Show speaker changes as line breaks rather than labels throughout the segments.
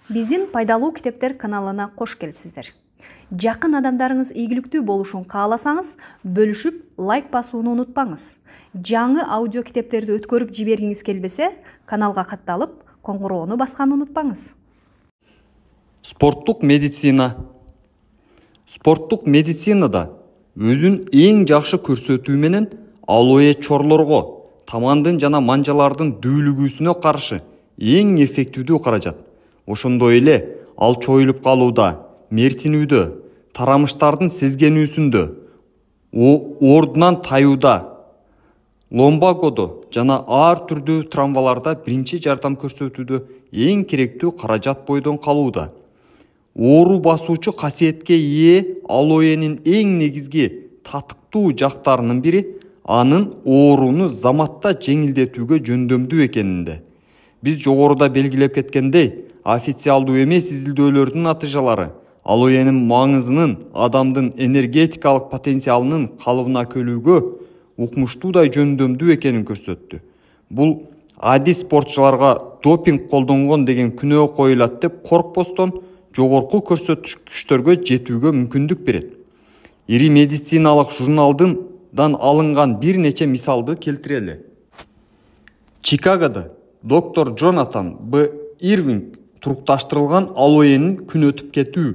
Биздин пайдалуу китептер каналына кош келипсиздер. Жакын адамдарыңыз ийгиликтүү болушун кааласаңыз, бөлүшүп, лайк басууну унутпаңыз. Жаңы аудио китептерди өткөрүп жибергиңиз келбесе, каналга катталып, коңгуроону басканды унутпаңыз.
Спорттук медицина. Спорттук медицинада өзүн эң жакшы көрсөтүү менен алоэ чорлорго, тамандын жана манжалардын дүүлүгүүсүнө каршы эң эффективдүү каражат. Ошондой эле ал чоюлуп калууда, мертинүүдө, тарамыштардын сезгенүүсүндө, ордунан таюуда, ломбагодо жана ар түрдүү травмаларда биринчи жардам көрсөтүүдө эң керектүү каражат бойдон калууда. Оору басуучу касиетке ээ алоэнин эң негизги татыктуу жактарынын бири анын ооруну заматта жеңилдетүүгө жөндөмдүү экенинде. Биз жогоруда белгилеп кеткендей, официалдуу эмес изилдөөлөрдүн натыйжалары алоэнин маңызынын адамдын энергетикалык потенциалынын калыбына келүүгө укмуштуудай жөндөмдүү экенин көрсөттү. Бул адис спортчуларга допинг колдонгон деген күнөө коюлат деп коркпостон жогорку көрсөткүчтөргө жетүүгө мүмкүндүк берет. Ири медициналык журналдан алынган бир нече мисалды келтирели. Чикагодо доктор Джонатан Б. Ирвинг турукташтырылган алоэнин күн өтүп кетүү,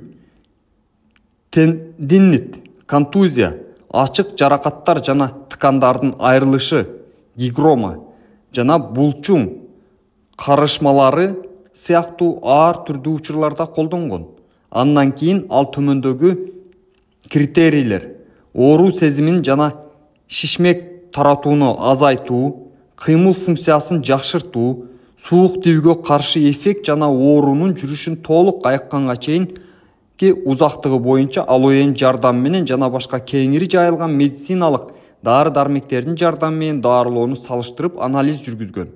тендинит, контузия, ачык жаракаттар жана ткандардын айрылышы, гигрома жана булчуң карышмалары сыяктуу ар түрдүү учурларда колдонгон. Андан кийин ал төмөндөгү критерийлер: оору сезимин жана шишмек таратууну азайтуу, кыймыл функциясын жакшыртуу, суук тийүүгө каршы эффект жана оорунун жүрүшүн толук айыкканга чейинки узактыгы боюнча алоэн жардамы менен жана башка кеңири жайылган медициналык дары-дармектердин жардамы менен дарылоону салыштырып анализ жүргүзгөн.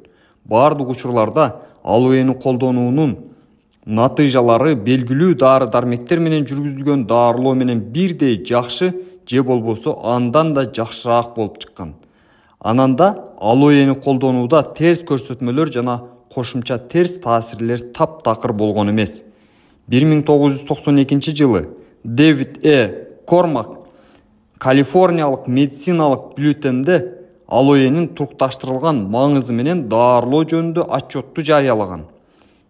Бардык учурларда алоэни колдонуунун натыйжалары белгилүү дары-дармектер менен жүргүзүлгөн дарылоо менен бирдей жакшы же болбосо андан да жакшыраак болуп чыккан. Ананда алоэни колдонууда терс көрсөтмөлөр жана кошумча терс таасирлер таптакыр болгон эмес. 1992 жылы Дэвид Кормак Калифорниялык медициналык бюллетенде алоэнин турукташтырылган маңызы менен дарылоо жөнүндө отчетту жарыялаган.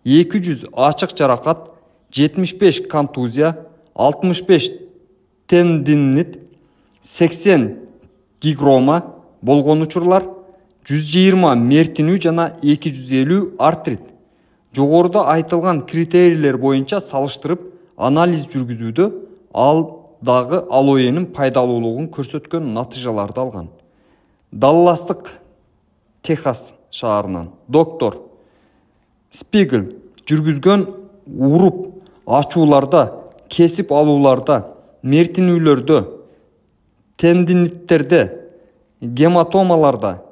200 ачык жаракат, 75 контузия, 65 тендинит, 80 гигрома болгон учурлар, 120 мертинүү жана 250 артрит. Жогоруда айтылган критерийлер боюнча салыштырып анализ жүргүзүүдө дагы алоэнин пайдалуулугун көрсөткөн натыйжаларды алган. Далластык Техас шаарынан доктор Спигл жүргүзгөн уруп ачууларда, кесип алууларда, мертинүүлөрдө, тендиниттерде, гематомаларда,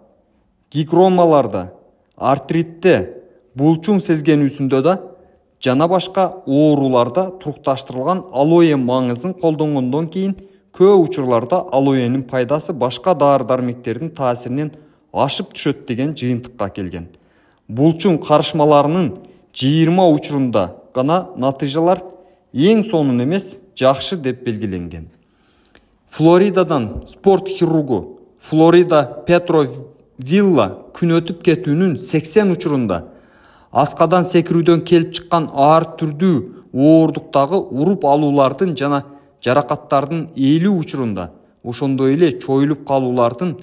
гигромаларда, артритте, булчуң сезгенүүсүндө да жана башка ооруларда турукташтырылган алоэ маңызын колдонгондон кийин көп учурларда алоэнин пайдасы башка дары-дармектердин таасиринен ашып түшөт деген жыйынтыкка келген. Булчуң карышмаларынын 20 учурунда гана натыйжалар эң сонун эмес, жакшы деп белгиленген. Флоридадан спорт хирургу Флорида Петро Вилла күн өтүп кетүүнүн 80 учурунда аскадан секирүүдөн келип чыккан ар түрдүү ооруктагы уруп алуулардын жана жаракаттардын 50 учурунда, ошондой эле чоюлуп калуулардын,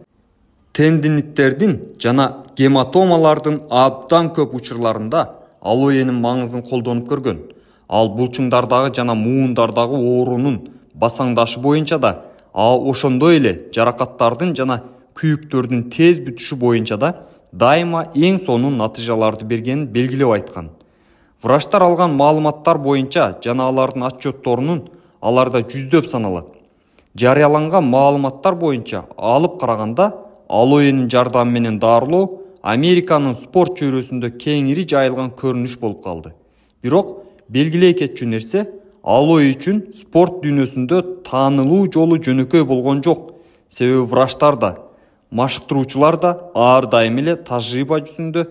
тендиниттердин жана гематомалардын абдан көп учурларында алоэнин маңызын колдонуп көргөн. Ал булчуңдардагы жана муундардагы оорунун басаңдашы боюнча да, ошондой эле жаракаттардын жана күйүктөрдүн тез бүтүшү боюнча да дайыма эң сонун натыйжаларды бергенин белгилеп айткан. Врачтар алган маалыматтар боюнча жана алардын отчетторунун аларда жүздөп саналат. Жарыяланган маалыматтар боюнча алып караганда алоэнин жардамы менен дарылоо Американын спорт чөйрөсүндө кеңири жайылган көрүнүш болуп калды. Бирок белгилей кетчү нерсе, алоэ үчүн спорт дүйнөсүндө таанылуу жолу жөнөкөй болгон жок. Себеби врачтар да, машыктыруучулар да ар дайым эле тажрыйба жүзүндө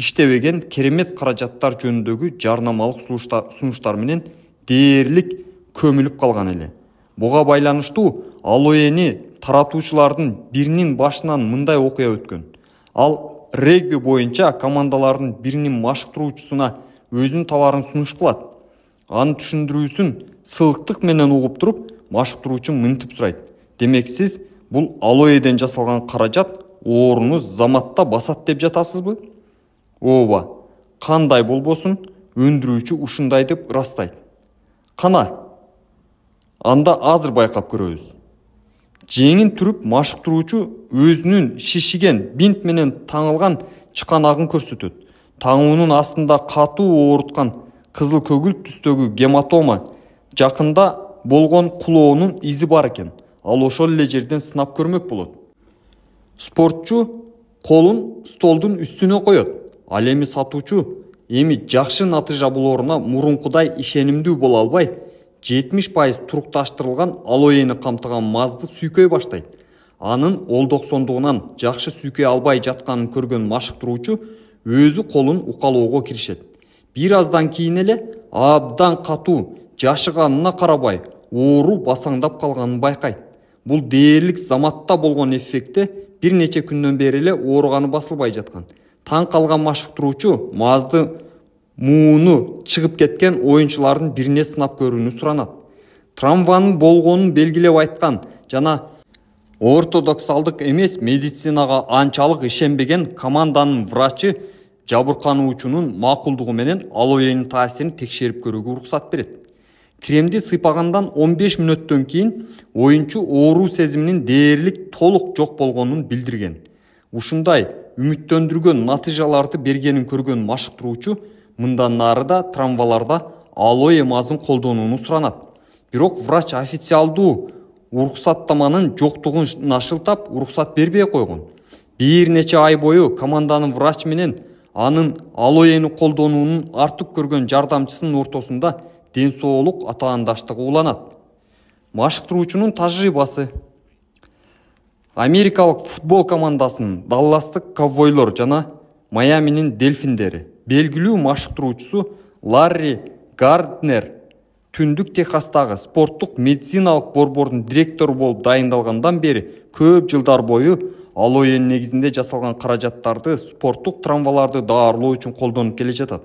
иштебеген керемет каражаттар жөнүндөгү жарнамалык сунуштар менен дээрлик көмүлүп калган эле. Буга байланыштуу Алоэни таратуучулардын биринин башынан мындай окуя өткөн. Ал регби боюнча командалардын биринин машыктыруучусуна өзүнүн товарын сунуш кылат. Анын түшүндүрүүсүн сылыктык менен угуп туруп, машыктыруучу мынтип сурайт: демек сиз бул Алоэден жасалган каражат ооруну заматта басат деп жатасызбы? Ооба, кандай болбосун, өндүрүүчү ушундай деп ырастайт. Кана, анда азыр байкап көрөбүз. Жеңин түрүп машыктыруучу өзүнүн шишиген бинт менен таңылган чыканагын көрсөтөт. Таңуунун астында катуу ооруткан кызыл көгүл түстөгү гематома, жакында болгон кулоонун изи бар экен. Ал ошол эле жерден сынап көрмөк болот. Спортчу колун столдун үстүнө коет. Ал эми сатуучу жакшы натыйжа болоруна мурункудай ишенимдүү боло албай, 70% турукташтырылган Алоэни камтыган мазды сүйкөй баштайт. Анын олдоксондугунан жакшы сүйкөй албай жатканын көргөн машыктыруучу өзү колун укалоого киришет. Бир аздан кийин эле абдан катуу жашыганына карабай оору басаңдап калганын байкайт. Бул дээрлик заматта болгон эффектте бир нече күндөн бери эле ооруганы басылбай жаткан. Таң калган машыктыруучу мазды мууну чыгып кеткен оюнчулардын бирине сынап көрүүнү суранат. Травманын болгонун белгилеп айткан жана ортодоксалдык эмес медицинага анчалык ишенбеген команданын врачы жабыркануучунун макулдугу менен Алоэнин таасирин текшерип көрүүгө уруксат берет. Кремди сыйпагандан 15 мүнөттөн кийин оюнчу ооруу сезиминин дээрлик толук жок болгонун билдирген. Ушундай үмүттөндүргөн натыйжаларды бергенин көргөн машыктыруучу мындан нары да травмаларда Алоэ мазын колдонууну суранат. Бирок врач официалдуу уруксаттаманын жоктугун нашылтап, уруксат бербей койгон. Бир нече ай бою команданын врач менен анын Алоэни колдонуунун артык көргөн жардамчысынын ортосунда ден соолук атаандаштыгы уланат. Машыктыруучунун тажрыйбасы. Америкалык футбол командасынын Далластык Ковбойлор жана Майаминин Дельфиндери белгилүү машыктыруучусу Ларри Гарднер Түндүк Техастагы спорттук медициналык борбордун директору болуп дайындалгандан бери көп жылдар бою Алоэни негизинде жасалган каражаттарды спорттук травмаларды даарылоо үчүн колдонуп келе жатат.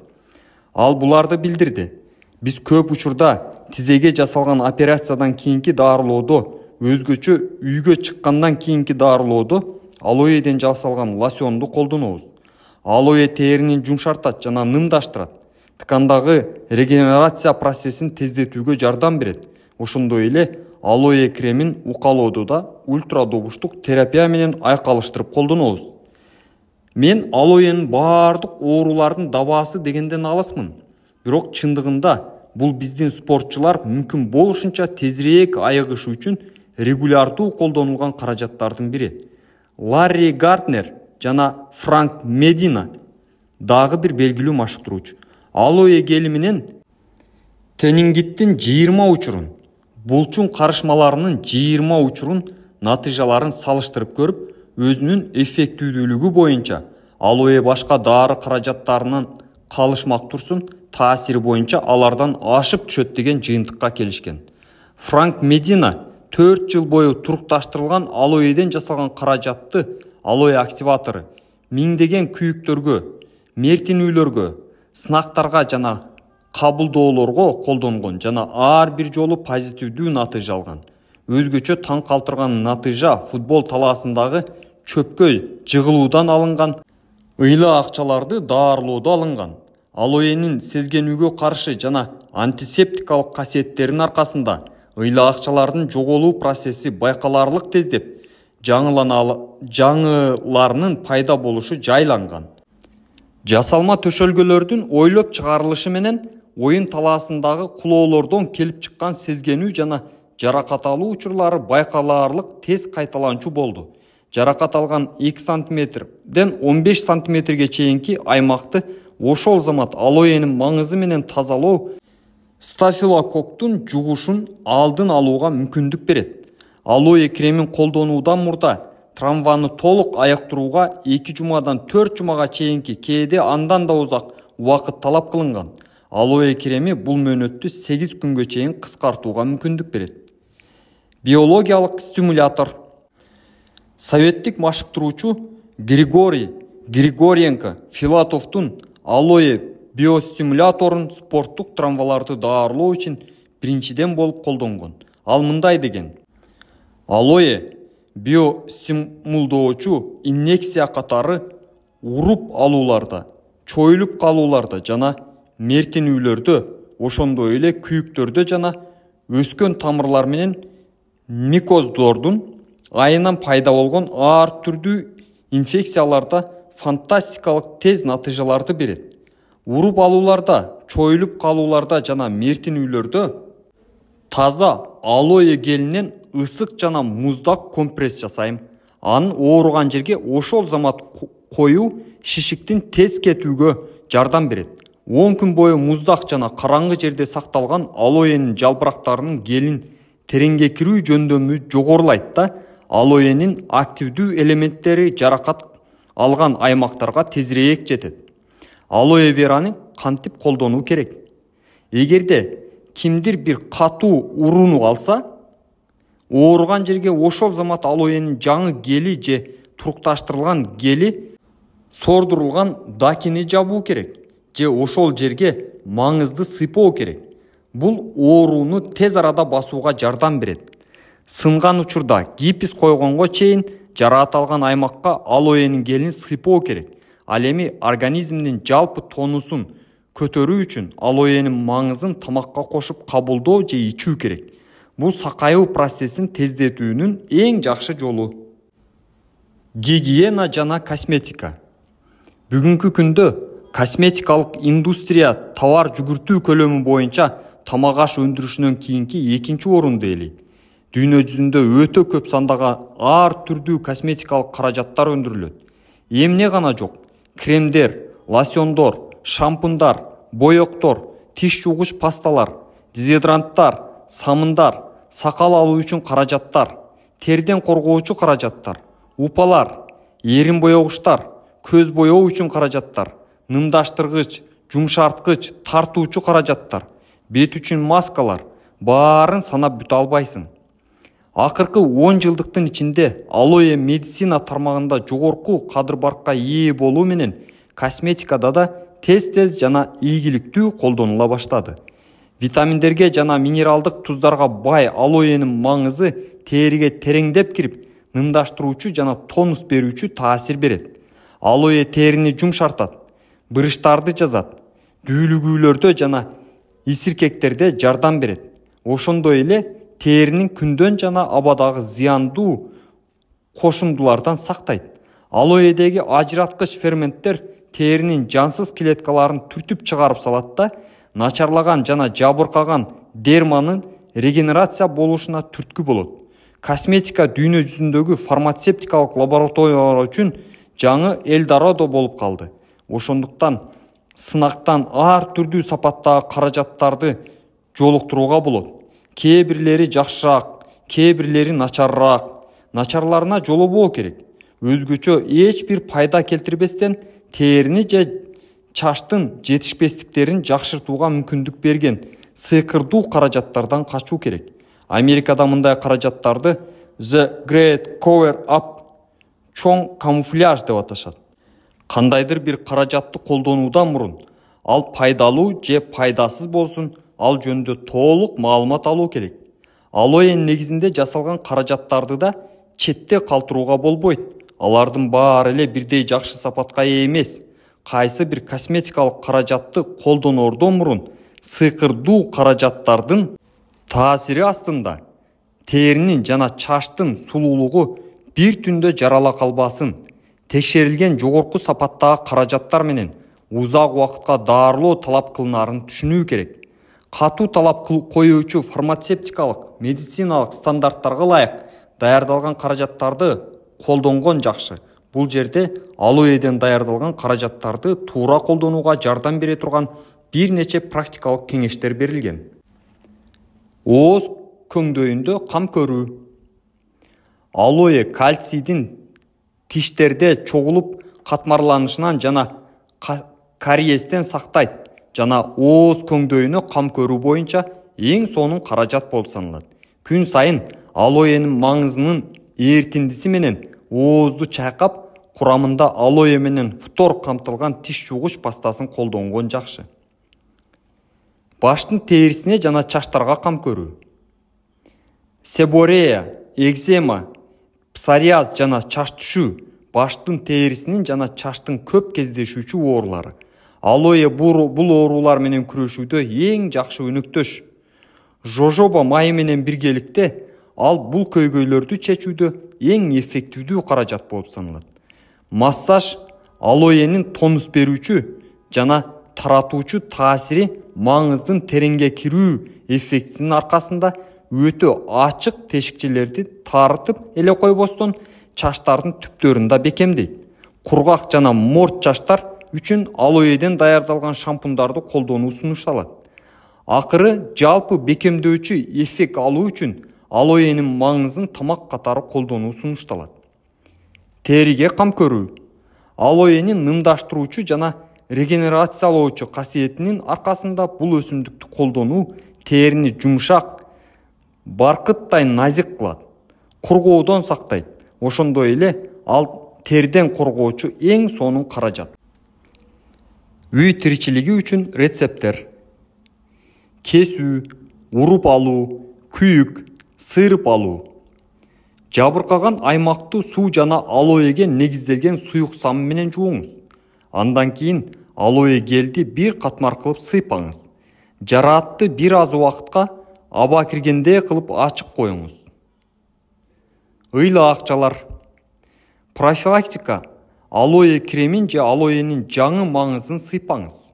Ал буларды билдирди. Биз көп учурда тизеге жасалган операциядан кийинки даарылоодо, өзгөчө үйгө чыккандан кийинки даарылоодо Алоэден жасалган лосьонду колдонобуз. Алоэ теринин жумшартат жана нымдаштырат. Ткандагы регенерация процессин тездетүүгө жардам берет. Ошондой эле Алоэ кремин укалоодо да ультрадобуштук терапия менен айкалыштырып колдонобуз. Мен Алоэнин баардык оорулардын дабаасы дегенден алысмын. Бирок чындыгында бул биздин спортчулар мүмкүн болушунча тезирээк айыгышы үчүн регулярдуу колдонулган каражаттардын бири. Ларри Гарднер жана Франк Медина дагы бир белгилүү машыктыруучу. Алоэ гели менен тенингиттин 20 учурун, булчуң карышмаларынын 20 учурун натыйжаларын салыштырып көрүп, өзүнүн эффектүүлүгү боюнча Алоэ башка дары каражаттарынан калышмак турсун, таасири боюнча алардан ашып түшөт деген жыйынтыкка келишкен. Франк Медина 4 жыл бою турукташтырылган Алоэден жасалган каражатты Алоэ активатору миңдеген күйүктөргө, мертинүүлөргө, сынактарга жана кабылдоолорго колдонгон жана ар бир жолу позитивдүү натыйжа алган. Өзгөчө таң калтырган натыйжа футбол талаасындагы чөпкөй жыгылуудан алынган ыйлы акчаларды даарылоодо алынган. Алоэнин сезгенүүгө каршы жана антисептикалык касиеттеринин аркасында ыйлы акчалардын жоголуу процесси байкаларлык тездеп, жаңыларынын пайда болушу жайланган. Жасалма төшөлгөлөрдүн ойлоп чыгарылышы менен оюн талаасындагы кулоолордон келип чыккан сезгенүү жана жаракат алуу учурлары байкаларлык тез кайталанчу болду. Жаракат алган 2 сантиметрден 15 сантиметрге чейинки аймакты ошол замат Алоэнин маңызы менен тазалоо стафилококктун жугушун алдын алууга мүмкүндүк берет. Алоэ кремин колдонуудан мурда травманы толық аяқтыруға 2 жұмадан 4 жұмаға чейинки, кээде андан да узак уақыт талап кылынган. Алоэ креми бұл мөөнөттү 8 күнгө чейин кыскартууга мүмкүндүк берет. Биологиялык стимулятор. Советтик машыктыруучу Григорий Григоренко Филатовдун алоэ биостимуляторун спорттук травмаларды даарылоо үчүн биринчиден болуп колдонгон. Ал мындай деген: алоэ биостимулдоочу инъекция катары уруп алууларда, чоюлуп калууларда жана мертенүүлөрдө, ошондой эле күйүктөрдө жана өскөн тамырлар менен микоздордун айынан пайда болгон ар түрдүү инфекцияларда фантастикалык тез натыйжаларды берет. Уруп алууларда, чоюлуп калууларда жана мертенүүлөрдө таза алоэ гелинен ысык жана муздак компресс жасайм. Анын ооруган жерге ошол замат коюу шишиктин тез кетүүгө жардам берет. 10 күн бою муздак жана караңгы жерде сакталган алоэнин жалбырактарынын гелин тереңге кирүү жөндөмү жогорулайт да, алоэнин активдүү элементтери жаракат алган аймактарга тезирээк жетет. Алоэ вераны кантип колдонуу керек? Эгерде кимдир бир катуу уруну алса, ооруган жерге ошол замат алоэнин жаңы гели же турукташтырылган гели сордурулган дакини жабуу керек, же ошол жерге маңызды сыйпоо керек. Бул ооруну тез арада басууга жардам берет. Сынган учурда гипс койгонго чейин жараат алган аймакка алоэнин гелин сыйпоо керек. Ал эми организмдин жалпы тонусун көтөрүү үчүн алоэнин маңызын тамакка кошуп кабылдоо же ичүү керек. Бул сакайуу процессин тездетүүнүн эң жакшы жолу. Гигиена жана косметика. Бүгүнкү күндө косметикалык индустрия товар жүгүртүү көлөмү боюнча тамак аш өндүрүшүнөн кийинки экинчи орунду ээлейт. Дүйнө жүзүндө өтө көп сандаган ар түрдүү косметикалык каражаттар өндүрүлөт. Эмне гана жок: кремдер, лосьондор, шампундар, боектор, тиш жуугуч пасталар, дезодоранттар, самындар, сакал алуу үчүн каражаттар, терден коргоочу каражаттар, упалар, эрин боегучтар, көз боеоо үчүн каражаттар, нымдаштыргыч, жумшарткыч, тартуучу каражаттар, бет үчүн маскалар, баарын санап бүтө албайсың. Акыркы 10 жылдыктын ичинде алоэ медицина тармагында жогорку кадыр-баркка ээ болуу менен косметикада да тез жана ийгиликтүү колдонула баштады. Витаминдерге жана минералдык туздарга бай алоэнин маңызы териге тереңдеп кирип, нымдаштыруучу жана тонус берүүчү таасир берет. Алоэ терини жумшартат, бырыштарды жазат, дүүлүгүүлөрдө жана исиркектерде жардам берет. Ошондой эле теринин күндөн жана абадагы зыяндуу кошундулардан сактайт. Алоэдеги ажыраткыч ферменттер теринин жансыз клеткаларын түртүп чыгарып салат да, начарлаган жана жабыркаган дерманын регенерация болушуна түрткү болот. Косметика дүйнө жүзүндөгү фармацевтикалык лабораториялар үчүн жаңы Элдорадо болуп калды. Ошондуктан сынактан ар түрдүү сапаттагы каражаттарды жолуктурууга болот. Кээ бирлери жакшыраак, кээ бирлери начарыраак. Начарларына жолобоо керек. Өзгөчө эч бир пайда келтирбестен терини же чачтын жетишпестиктерин жакшыртууга мүмкүндүк берген сыйкырдуу каражаттардан качуу керек. Америкада мындай каражаттарды The Great Cover Up, чоң камуфляж деп аташат. Кандайдыр бир каражатты колдонуудан мурун ал пайдалуу же пайдасыз болсун, ал жөнүндө толук маалымат алуу керек. Алоэ негизинде жасалган каражаттарды да четте калтырууга болбойт. Алардын баары эле бирдей жакшы сапатка ээ эмес. Кайсы бир косметикалык каражатты колдоноордон мурун сыйкырдуу каражаттардын таасири астында теринин жана чачтын сулуулугу бир түндө жарала калбасын, текшерилген жогорку сапаттагы каражаттар менен узак убакытка даарылоо талап кылынаарын түшүнүү керек. Катуу талап коюучу фармацевтикалык, медициналык стандарттарга ылайык даярдалган каражаттарды колдонгон жакшы. Бул жерде алоэден даярдалган каражаттарды туура колдонууга жардам бере турган бир нече практикалык кеңештер берилген. Ооз көңдөйүндө кам көрүү. Алоэ кальцийдин тиштерде чогулуп катмарланышынан жана кариестен сактайт жана ооз көңдөйүнө кам көрүү боюнча эң сонун каражат болуп саналат. Күн сайын алоэнин маңызынын эртиндиси менен оозду чайкап, курамында алоэ менен фтор камтылган тиш жуугуч пастасын колдонгон жакшы. Баштын терисине жана чачтарга кам көрүү. Себорея, экзема, псориаз жана чач түшүү баштын терисинин жана чачтын көп кездешүүчү оорулары. Алоэ бул оорулар менен күрөшүүдө эң жакшы өнөктөш. Жожоба майы менен биргеликте ал бул көйгөйлөрдү чечүүдө эң эффективдүү каражат болуп саналат. Массаж алоэнин тонус берүүчү жана таратуучу таасири маңыздын тереңге кирүү эффектисинин аркасында өтө ачык тешикчелерди тарытып эле койбостон чачтардын түптөрүн бекемдейт. Кургак жана морт чачтар үчүн алоэден даярдалган шампундарды колдонуу сунушталат. Акыры жалпы бекемдөөчү эффект алуу үчүн алоэнин маңызын тамак катары колдонуу сунушталат. Териге кам көрүү. Алоэнин нымдаштыруучу жана регенерациялоочу касиетинин аркасында бул өсүмдүктү колдонуу терини жумшак, баркыттай назик кылат, кургоодон сактайт. Ошондой эле ал терден коргоочу эң сонун каражат. Үй тиричилиги үчүн рецепттер. Кесүү, уруп алуу, күйүк, сыйрып алуу. Жабыркаган аймакты суу жана алоэге негизделген суюк сам менен жууңуз. Андан кийин алоэ гелди бир катмар кылып сыйпаңыз. Жараатты бир аз убакытка аба киргендей кылып ачык коюңуз. Ыйлы акчалар. Профилактика. Алоэ кремин же алоэнин жаңы маңызын сыйпаңыз.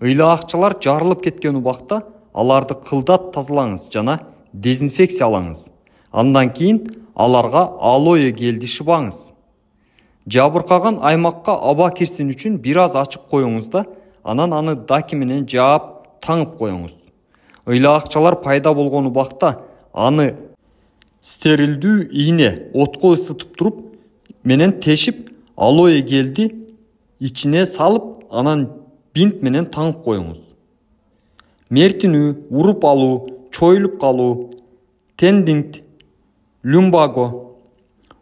Ыйлы акчалар жарылып кеткен убакта аларды кылдат тазалаңыз жана дезинфекциялаңыз. Андан кийин аларга алоэ гелди шыбаңыз. Жабыркаган аймакка аба кирсин үчүн бир аз ачык коюңуз да, анан аны даки менен жаап, таңып коюңуз. Ыйлы акчалар пайда болгон убакта аны стерилдүү ийне отко ысытып туруп менен тешип, алоэ гелди ичине салып, анан бинт менен таңып коюңуз. Мертинүү, уруп алуу, чоюлуп калуу, тендинг, люмбаго.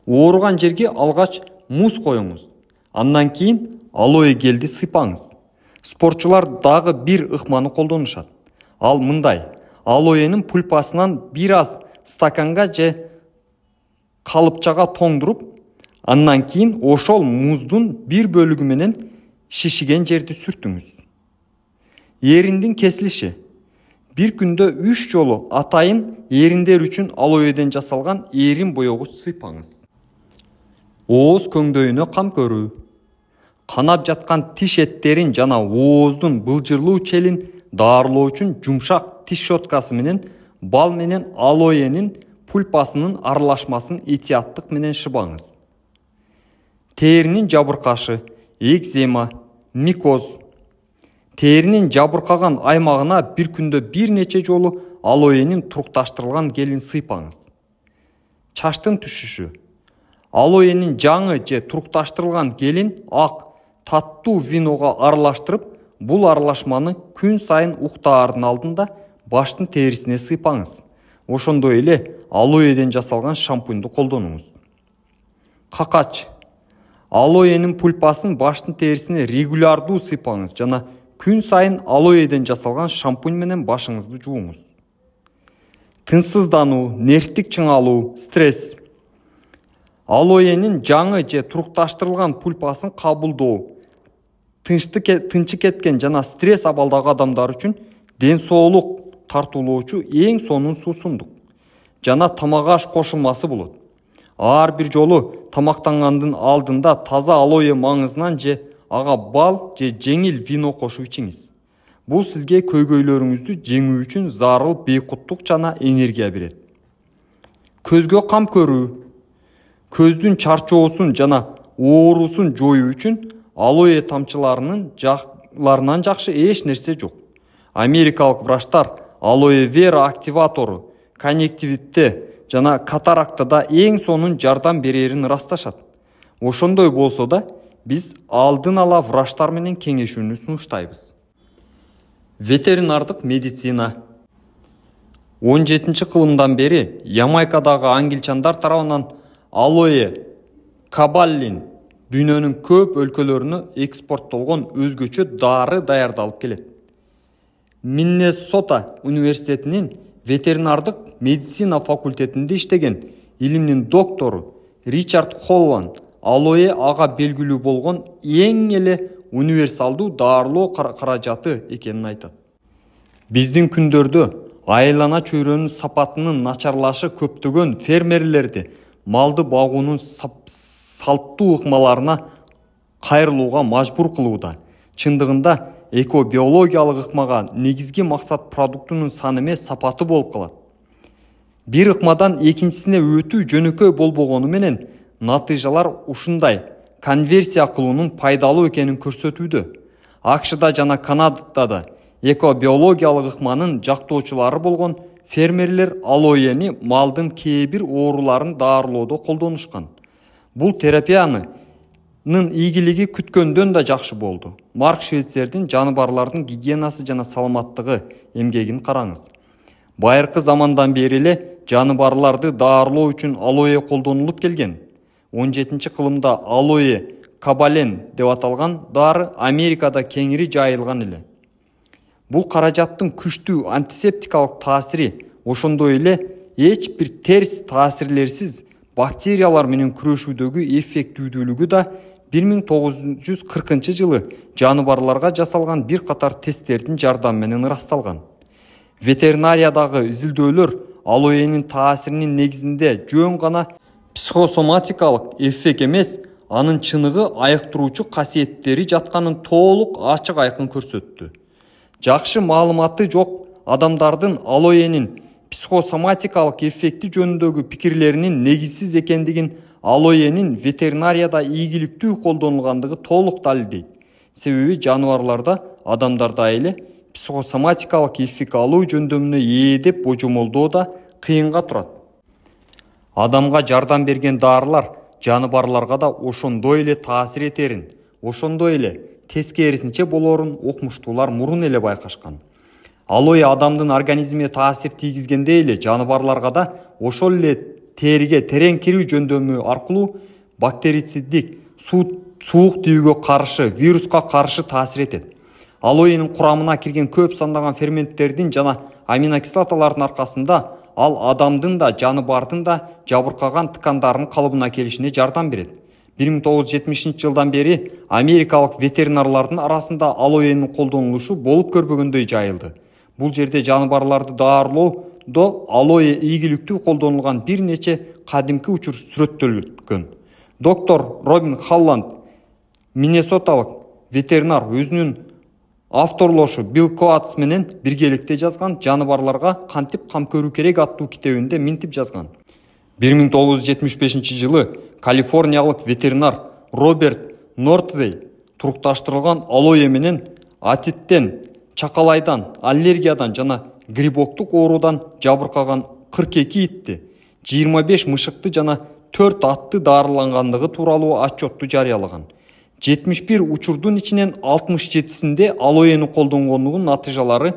Ооруган жерге алгач муз коюңуз. Андан кийин алоэ гелди сыйпаңыз. Спортчулар дагы бир ыкманы колдонушат. Ал мындай: алоэнин пульпасынан бир аз стаканга же калыпчага тоңдуруп, андан кийин ошол муздун бир бөлүгү менен шишиген жерди сүртүңүз. Эриндин кесилиши. Бир күндө 3 жолу атайын эриндер үчүн алоэден жасалган эрин боёгуч сыйпаңыз. Ооз көңдөйүнө кам көрүү. Канап жаткан тиш эттерин жана ооздун былжырлуу челин даарылоо үчүн жумшак тиш щеткасы менен бал менен алоэнин пульпасынын аралашмасын этияттык менен шыбаңыз. Теринин жабыркашы, экзема, микоз. Теринин жабыркаган аймагына бир күндө бир нече жолу алоэнин турукташтырылган гелин сыйпаңыз. Чачтын түшүшү. Алоэнин жаңы же турукташтырылган гелин ак, таттуу винога аралаштырып, бул аралашманы күн сайын уктаардын алдында баштын терисине сыйпаңыз. Ошондой эле алоэден жасалган шампуньду колдонуңуз. Какач. Алоэнин пульпасын баштын терисине регулярдуу сыйпаңыз жана күн сайын алоэден жасалган шампунь менен башыңызды жууңуз. Тынчсыздануу, нервтик чыңалуу, стресс. Алоэнин жаңы же турукташтырылган пульпасын кабылдоо, тынчы кеткен жана стресс абалдагы адамдар үчүн ден соолук тартуулоочу эң сонун суусундук жана тамак аш кошулмасы болот. Ар бир жолу тамактангандын алдында таза алоэ маңызынан же ага бал же жеңил вино кошуп ичиңиз. Бул сизге көйгөйлөрүңүздү жеңүү үчүн зарыл бейкуттук жана энергия берет. Көзгө кам көрүү. Көздүн чарчоосун жана оорусун жоюу үчүн алоэ тамчыларынан жакшы эч нерсе жок. Америкалык врачтар алоэ вера активатору, конъюнктивитте жана катарактада эң сонун жардам берерин ырасташат. Ошондой болсо да биз алдын ала врачтар менен кеңешүүнү сунуштайбыз. Ветеринардык медицина 17-кылымдан бери Ямайкадагы ангелчандар тарабынан алоэ кабалин дүйнөнүн көп өлкөлөрүнө экспорттолгон өзгөчө дары даярдалып келет. Миннесота университетинин ветеринардык медицина факультетинде иштеген илимдин доктору Ричард Холлан алоэ ага белгилүү болгон эң эле универсалдуу дарылоо каражаты экенин айтат. Биздин күндөрдө айлана чөйрөнүн сапатынын начарлашы көптөгөн фермерлерди малды багуунун салттуу ыкмаларына кайрылууга мажбур кылууда. Чындыгында экобиологиялык ыкмага негизги максат продуктунун саны эмес, сапаты болуп калат. Бир ыкмадан экинчисине өтүү жөнөкөй болбогону менен натыйжалар ушундай конверсия кылуунун пайдалуу экенин көрсөтүүдө. АКШда жана Канадада да экобиологиялык ыкманын жактоочулары болгон фермерлер алоэни малдын кээ бир ооруларын даарылоодо колдонушкан. Бул терапиянын ийгилиги күткөндөн да жакшы болду. Марк Швейцердин жаныбарлардын гигиенасы жана саламаттыгы эмгегин караңыз. Байыркы замандан бери эле жаныбарларды даарылоо үчүн алоэ колдонулуп келген. 17-кылымда алоэ кабален деп аталган дары Америкада кеңири жайылган эле. Бул каражаттын күчтүү антисептикалык таасири, ошондой эле эч бир терс таасирлерсиз бактериялар менен күрөшүүдөгү эффектүүлүгү да 1940 жылы жаныбарларга жасалган бир катар тесттердин жардамы менен ырасталган. Ветеринариядагы изилдөөлөр алоэнин таасиринин негизинде жөн гана психосоматикалык эффект эмес, анын чыныгы айыктыруучу касиеттери жатканын толук ачык айкын көрсөттү. Жакшы маалыматы жок адамдардын алоэнин психосоматикалык эффекти жөнүндөгү пикирлеринин негизсиз экендигин алоэнин ветеринарияда ийгиликтүү колдонулгандыгы толук далилдейт. Себеби жаныбарларда адамдарда эле психосоматикалык эффект алуу жөндөмүнө ээ деп божомолдоо да кыйынга турат. Адамга жардам берген дарылар жаныбарларга да ошондой эле таасир этерин, ошондой эле тескерисинче болорун окумуштуулар мурун эле байкашкан. Алоэ адамдын организмине таасир тийгизгендей эле жаныбарларга да ошол эле териге терең кирүү жөндөмү аркылуу бактерициддик, суук тийүүгө каршы, вируска каршы таасир этет. Алоэнин курамына кирген көп сандаган ферменттердин жана аминокислоталардын аркасында ал адамдын да жаныбардын да жабыркаган ткандарын калыбына келишине жардам берет. 1970-жылдан бери америкалык ветеринарлардын арасында алоэнин колдонулушу болуп көрбөгөндөй жайылды. Бул жерде жаныбарларды даарылоодо алоэ ийгиликтүү колдонулган бир нече кадимки учур сүрөттөлгөн. Доктор Робин Халланд, Миннесоталык ветеринар, өзүнүн авторлошу Билл Коатс менен биргеликте жазган «Жаныбарларга кантип кам көрүү керек» аттуу китебинде минтип жазган. 1975 жылы калифорниялык ветеринар Роберт Нортвей турукташтырылган алоэ менен атиттен, чакалайдан, аллергиядан жана грибоктук оорудан жабыркаган 42 итти, 25 мышыкты жана 4 атты дарылангандыгы тууралуу отчетту жарыялаган. 71 учурдун ичинен 67-синде алоэни колдонгондугунун натыйжалары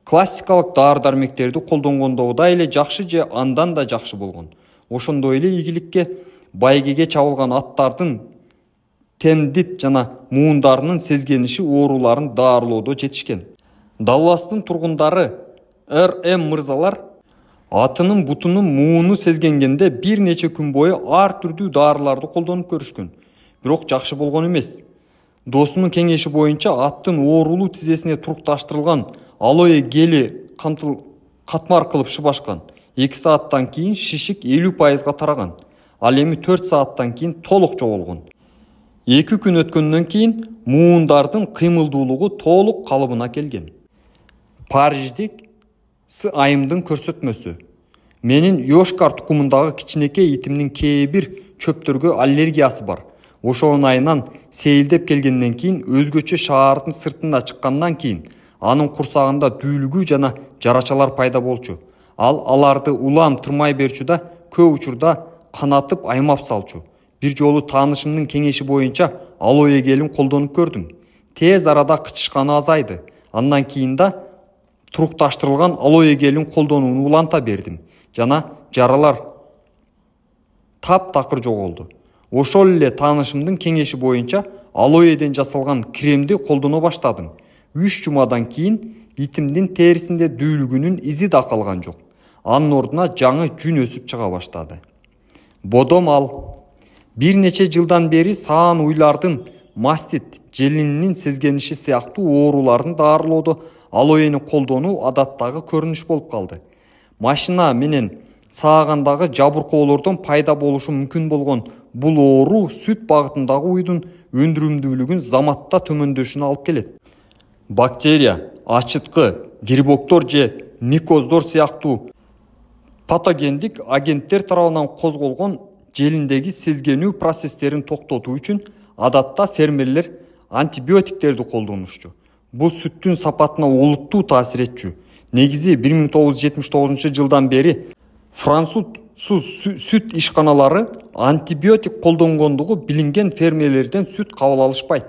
классикалык дары-дармектерди колдонгондогудай эле жакшы же андан да жакшы болгон. Ошондой эле ийгиликке байгеге чабылган аттардын тендит жана муундарынын сезгениши ооруларын даарылоодо жетишкен. Далластын тургундары Р.М. мырзалар атынын бутунун мууну сезгенгенде бир нече күн бою ар түрдүү дарыларды колдонуп көрүшкөн. Бирок жакшы болгон эмес. Досунун кеңеши боюнча аттын оорулуу тизесине турукташтырылган алоэ гели катмар кылып шыбашкан. 2 сааттан кийин шишик 50% тараган. Ал эми 4 сааттан кийин толук жоголгон. 2 күн өткөндөн кийин муундардын кыймылдуулугу толук калыбына келген. Париждик С. Айымдын көрсөтмөсү. Менин Йошкар тукумундагы кичинекей итимдин кээ бир чөптөргө аллергиясы бар. Ошонун айынан сейилдеп келгенден кийин өзгөчө шаардын сыртына чыккандан кийин анын курсагында дүүлүгүү жана жарачалар пайда болчу. Ал аларды улам тырмай берчү да көп учурда канатып аймап салчу. Бир жолу таанышымдын кеңеши боюнча алоэ гелин колдонуп көрдүм. Тез арада кычышканы азайды. Андан кийин да турукташтырылган алоэ гелин колдонууну уланта бердим. Жана жаралар таптакыр жоголду. Ошол эле таанышымдын кеңеши боюнча алоэден жасалган кремди колдоно баштадым. 3 жумадан кийин итимдин терисинде дүүлүгүнүн изи да калган жок. Анын ордуна жаңы жүн өсүп чыга баштады. Бодом ал. Бир нече жылдан бери саан уйлардын мастит, желининин сезгениши сыяктуу ооруларын даарылоодо алоэни колдонуу адаттагы көрүнүш болуп калды. Машина менен саагандагы жабыркоолордон пайда болушу мүмкүн болгон бул оору сүт багытындагы уйдун өндүрүмдүүлүгүн заматта төмөндөшүнө алып келет. Бактерия, ачыткы, грибоктор же микоздор сыяктуу патогендик агенттер тарабынан козголгон желиндеги сезгенүү процесстерин токтотуу үчүн адатта фермерлер антибиотиктерди колдонушчу. Бул сүттүн сапатына олуттуу таасир этчү. Негизи 1979 жылдан бери француз сүт ишканалары антибиотик колдонгондугу билинген фермерлерден сүт кабыл алышпайт.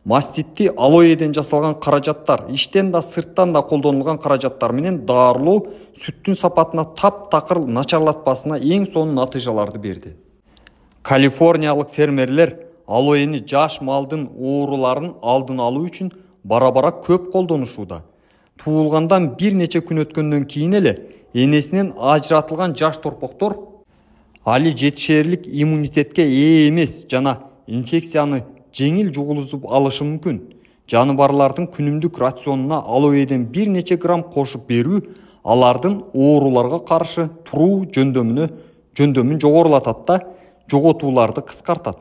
Маститти алоэден жасалган каражаттар, иштен да сырттан да колдонулган каражаттар менен даарылоо сүттүн сапатына таптакыр начарлатпасына эң сонун натыйжаларды берди. Калифорниялык фермерлер алоэни жаш малдын ооруларын алдын алуу үчүн бара-бара көп колдонушууда. Туулгандан бир нече күн өткөндөн кийин эле энесинен ажыратылган жаш торпоктор али жетишерлик иммунитетке ээ эмес жана инфекцияны жеңил жугулузуп алышы мүмкүн. Жаныбарлардын күнүмдүк рационуна алоэден бир нече грамм кошуп берүү алардын ооруларга каршы туруу жөндөмүн жогорулатат да жоготууларды кыскартат.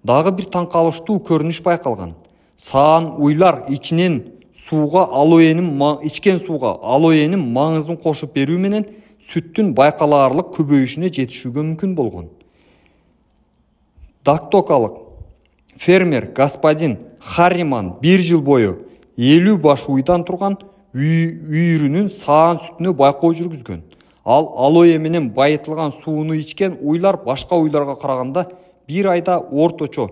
Дагы бир таң калыштуу көрүнүш байкалган. Саан уйлар ичкен сууга алоэнин маңызын кошуп берүү менен сүттүн байкалаарлык көбөйүшүнө жетишүүгө мүмкүн болгон. Дактокалык фермер господин Харриман 1 жыл бою 50 баш уйдан турган үйүрүнүн саан сүтүнө байкоо жүргүзгөн. Ал алоэ менен байытылган сууну ичкен уйлар башка уйларга караганда бир айда орточо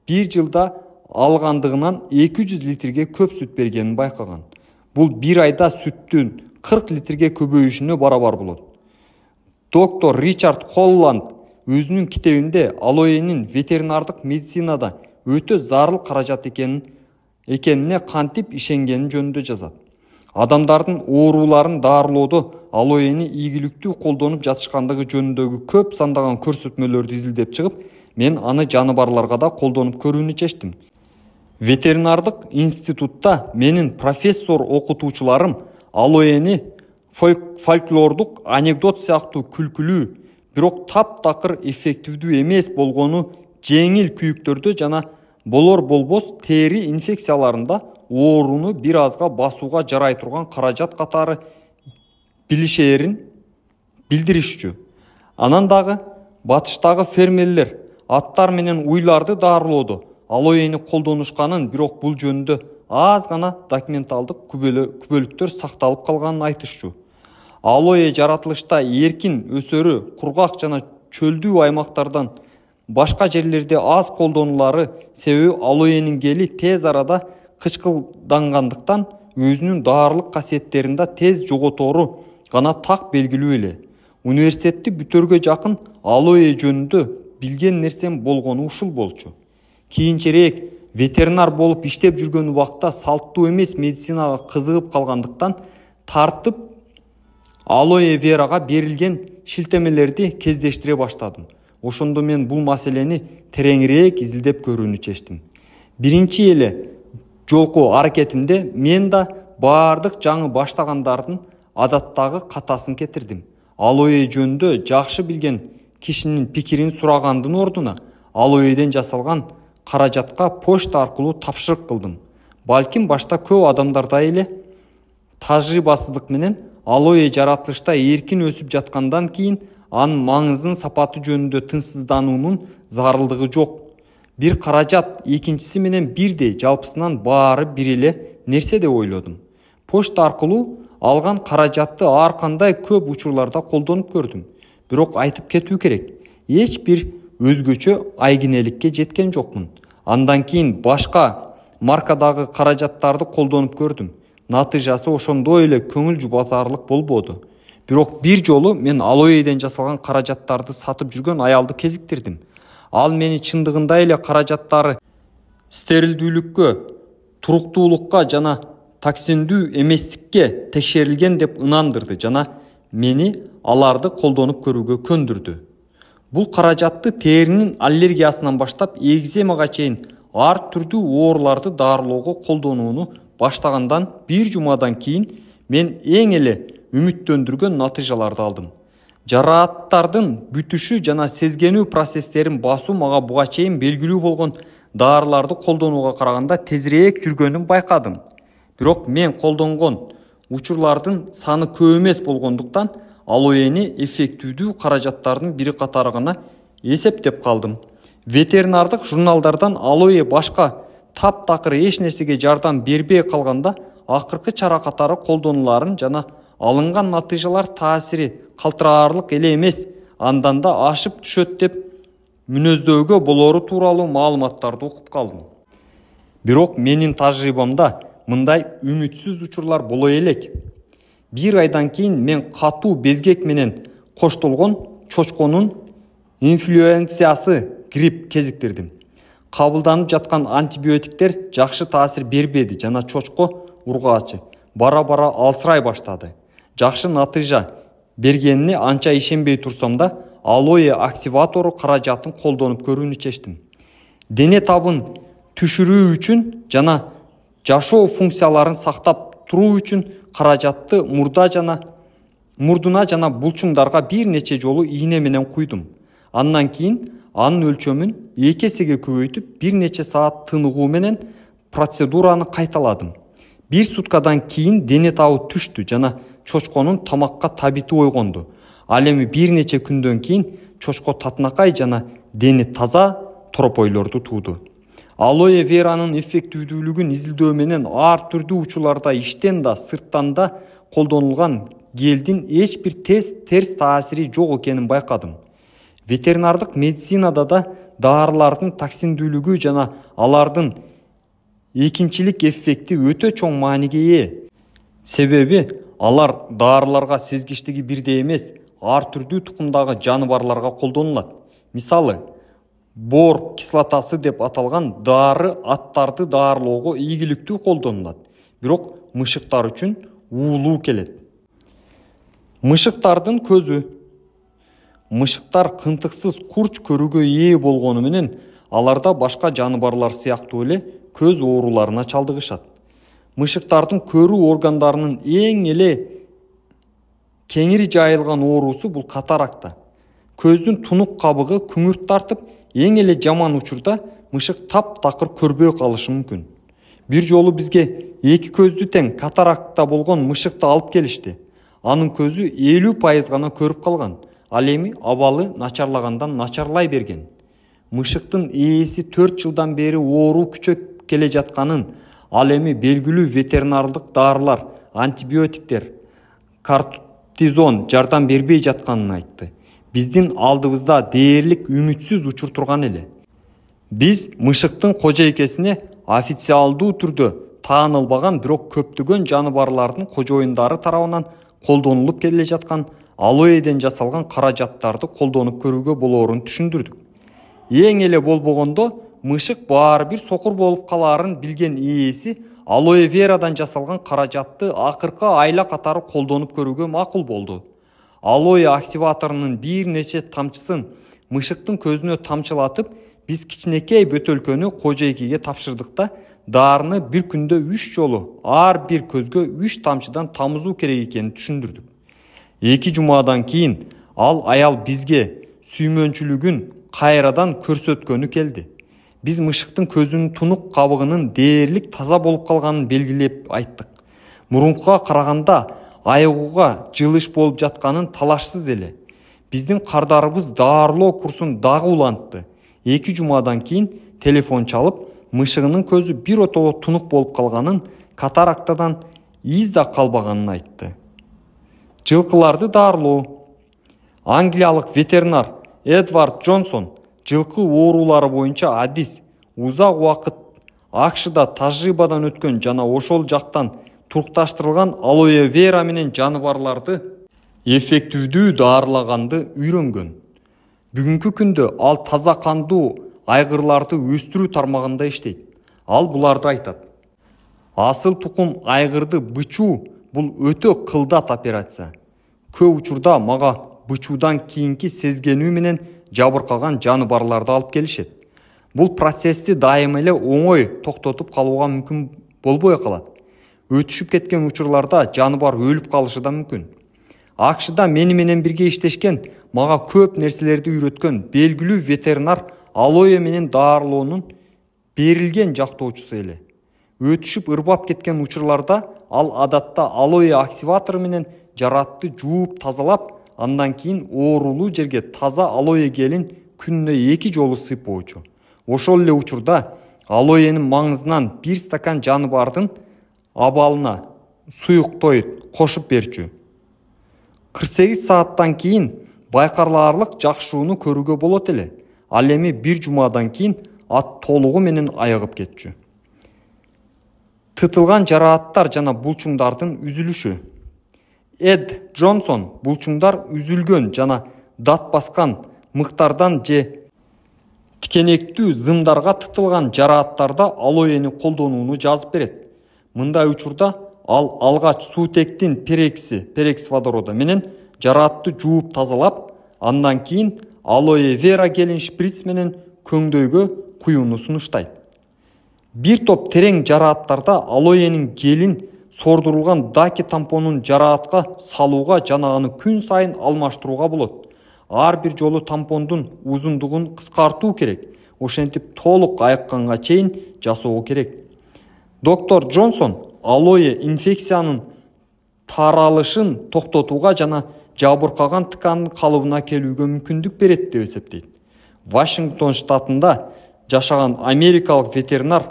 1 жылда алгандыгынан 200 литрге көп сүт бергенин байкаган. Бул бир айда сүттүн 40 литрге көбөйүшүнө барабар болот. Доктор Ричард Холланд өзүнүн китебинде алоэнин ветеринардык медицинада өтө зарыл каражат экенине кантип ишенгени жөнүндө жазат. Адамдардын ооруларын даарылоодо алоэни ийгиликтүү колдонуп жатышкандыгы жөнүндөгү көп сандаган көрсөтмөлөрдү изилдеп чыгып, мен аны жаныбарларга да колдонуп көрүүнү чечтим. Ветеринардык институтта менин профессор окутуучуларым алоэни фольклордук анекдот сыяктуу күлкүлүү, бирок таптакыр эффективдүү эмес болгону жеңил күйүктөрдө жана болор-болбос тери инфекцияларында ооруну бир азга басууга жарай турган каражат катары билишээрин билдиришчү. Анан дагы батыштагы фермерлер аттар менен уйларды даарылоодо алоэни колдонушканын, бирок бул жөнүндө аз гана документалдык күбөлүктөр сакталып калганын айтышчу. Алоэ жаратылышта эркин өсөрү, кургак жана чөлдүү аймактардан башка жерлерде аз колдонулары себеби алоэнин гели тез арада кычкылдангандыктан өзүнүн даарылык касиеттерин да тез жоготору гана так белгилүү эле. Университетти бүтөргө жакын алоэ жөнүндө билген нерсем болгону ушул болчу. Кийинчерээк ветеринар болуп иштеп жүргөн убакта салттуу эмес медицинага кызыгып калгандыктан тартып алоэ верага берилген шилтемелерди кездештире баштадым. Ошондо мен бул маселени тереңирээк изилдеп көрүүнү чечтим. Биринчи эле жолку аракетимде мен да баардык жаңы баштагандардын адаттагы катасын кетирдим. Алоэ жөнүндө жакшы билген кишинин пикирин сурагандын ордуна алоэден жасалган каражатка почта аркылуу тапшырык кылдым. Балким башта көп адамдарда эле тажрыйбасыздык менен алоэ жаратылышта эркин өсүп жаткандан кийин анын маңызын сапаты жөнүндө тынчсыздануунун зарылдыгы жок. Бир каражат экинчиси менен бирдей, жалпысынан баары бир эле нерсе деп ойлодум. Почта аркылуу алган каражатты ар кандай көп учурларда колдонуп көрдүм. Бирок айтып кетүү керек, эч бир өзгөчө айгинеликке жеткен жокмун. Андан кийин башка маркадагы каражаттарды колдонуп көрдүм. Натыйжасы ошондой эле көңүл жубатарлык болбоду. Бирок бир жолу мен алоэден жасалган каражаттарды сатып жүргөн аялды кезиктирдим. Ал мени чындыгында эле каражаттары стерилдүүлүккө, туруктуулукка жана токсиндүү эместикке текшерилген деп ынандырды жана мени аларды колдонуп көрүүгө көндүрдү. Бул каражатты теринин аллергиясынан баштап экземага чейин ар түрдүү ооруларды дарылоого колдонууну баштагандан бир жумадан кийин мен эң эле үмүттөндүргөн натыйжаларды алдым. Жарааттардын бүтүшү жана сезгенүү процесстерин басуу мага буга чейин белгилүү болгон дарыларды колдонууга караганда тезирээк жүргөнүн байкадым. Бирок мен колдонгон учурлардын саны көп эмес болгондуктан алоэни эффективдүү каражаттардын бири катары гана эсептеп калдым. Ветеринардык журналдардан алоэ башка таптакыр эч нерсеге жардам бербей калганда акыркы чара катары колдонуларын жана алынган натыйжалар таасири калтыраарлык эле эмес, андан да ашып түшөт деп мүнөздөөгө болору тууралуу маалыматтарды окуп калдым. Бирок менин тажрыйбамда мындай үмүтсүз учурлар боло элек. Бир айдан кийин мен катуу безгек менен коштолгон чочконун инфлюенциясы грипп кезиктирдим. Кабылданып жаткан антибиотиктер жакшы таасир бербеди жана чочко ургаачы бара-бара алсырай баштады. Жакшы натыйжа бергенине анча ишенбей турсам да, алоэ активатору каражатын колдонуп көрүүнү чечтим. Дене табын түшүрүү үчүн жана жашоо функцияларын сактап туруу үчүн каражатты мурдуна жана булчуңдарга бир нече жолу ийне менен куйдум. Андан кийин анын өлчөмүн 2 эсеге көбөйтүп, бир нече саат тыныгуу менен процедураны кайталадым. 1 суткадан кийин дене табы түштү жана чочконун тамакка табити ойгонду. Ал эми бир нече күндөн кийин чочко татынакай жана дени таза торопойлорду тууду. Алоэ веранын эффективдүүлүгүн изилдөө менен ар түрдүү учурларда иштен да сырттан да колдонулган гелдин эч бир терс таасири жок экенин байкадым. Ветеринардык медицинада да дарылардын токсиндүүлүгү жана алардын экинчилик эффекти өтө чоң мааниге ээ. Себеби алар дарыларга сезгичтиги бирдей эмес, ар түрдүү тукумдагы жаныбарларга колдонулат. Мисалы, бор кислотасы деп аталган дары аттарды дарылоого ийгиликтүү колдонулат. Бирок мышыктар үчүн уулуу келет. Мышыктардын көзү. Мышыктар кынтыксыз курч көрүүгө ээ болгону менен аларда башка жаныбарлар сыяктуу эле көз ооруларына чалдыгышат. Мышыктардын көрүү органдарынын эң эле кеңири жайылган оорусу бул катаракта. Көздүн тунук кабыгы күңүрт тартып, эң эле жаман учурда мышык таптакыр көрбөй калышы мүмкүн. Бир жолу бизге 2 көздү тең катаракта болгон мышыкты алып келишти. Анын көзү 50% гана көрүп калган. Ал эми абалы начарлагандан начарлай берген. Мышыктын ээси 4 жылдан бери оору күчөп келе жатканын, ал эми белгилүү ветеринардык дарылар, антибиотиктер, кортизон жардам бербей жатканын айтты. Биздин алдыбызда дээрлик үмүтсүз учур турган эле. Биз мышыктын кожойкесине официалдуу түрдө таанылбаган, бирок көптөгөн жаныбарлардын кожоюндары тарабынан колдонулуп келе жаткан алоэден жасалган каражаттарды колдонуп көрүүгө болоорун түшүндүрдүк. Эң эле болбогондо мышык баары бир сокур болуп калаарын билген ээси алоэ верадан жасалган каражатты акыркы айла катары колдонуп көрүүгө макул болду. Алоэ активаторунун бир нече тамчысын мышыктын көзүнө тамчылатып, биз кичинекей бөтөлкөнү кожойкеге тапшырдык да, дарыны бир күндө 3 жолу ар бир көзгө 3 тамчыдан тамызуу керек экенин түшүндүрдүк. 2 жумадан кийин ал аял бизге сүймөнчүлүгүн кайрадан көрсөткөнү келди. Биз мышыктын көзүнүн тунук кабыгынын дээрлик таза болуп калганын белгилеп айттык. Мурункуга караганда айыгууга жылыш болуп жатканын талашсыз эле. Биздин кардарыбыз дарылоо курсун дагы улантты. 2 жумадан кийин телефон чалып, мышыгынын көзү бир отоло тунук болуп калганын, катарактадан из да калбаганын айтты. Жылкыларды дарылоо. Англиялык ветеринар Эдвард Джонсон жылкы оорулары боюнча адис узак убакыт акшда тажрыйбадан өткөн жана ошол жактан турукташтырылган алоэ вера менен жаныбарларды эффективдүү даарылаганды үйрөнгөн. Бүгүнкү күндө ал таза кандуу айгырларды өстүрүү тармагында иштейт. Ал буларды айтат: асыл тукум айгырды бычуу бул өтө кылдат операция. Көп учурда мага бычуудан кийинки сезгенүү менен жабыркаган жаныбарларды алып келишет. Бул процессти дайыма эле оңой токтотуп калууга мүмкүн болбой калат. Өтүшүп кеткен учурларда жаныбар өлүп калышы да мүмкүн. АКШда мени менен бирге иштешкен, мага көп нерселерди үйрөткөн белгилүү ветеринар алоэ менен даарылоонун берилген жактоочусу эле. Өтүшүп ырбап кеткен учурларда ал адатта алоэ активатору менен жараатты жууп тазалап, андан кийин оорулуу жерге таза алоэ гелин күнүнө 2 жолу сыйпоочу. Ошол эле учурда алоэнин маңызынан 1 стакан жаныбардын абалына суюктой кошуп берчү. 48 сааттан кийин байкалаарлык жакшырууну көрүүгө болот эле. Ал эми 1 жумадан кийин ат толугу менен айыгып кетчү. Тытылган жарааттар жана булчуңдардын үзүлүшү. Эд Джонсон булчуңдар үзүлгөн жана дат баскан мыктардан же тикенектүү зымдарга тытылган жарааттарда алоэни колдонууну жазып берет. Мындай учурда ал алгач суутектин перекс водороду менен жараатты жууп тазалап, андан кийин алоэ вера гелин шприц менен көңдөйгө куюуну сунуштайт. Бир топ терең жарааттарда алоэнин гелин сордурулган даки тампонун жараатка салууга жана аны күн сайын алмаштырууга болот. Ар бир жолу тампондун узундугун кыскартуу керек. Ошентип толук айыкканга чейин жасоо керек. Доктор Джонсон алоэ инфекциянын таралышын токтотууга жана жабыркаган ткандын калыбына келүүгө мүмкүндүк берет деп эсептейт. Вашингтон штатында жашаган америкалык ветеринар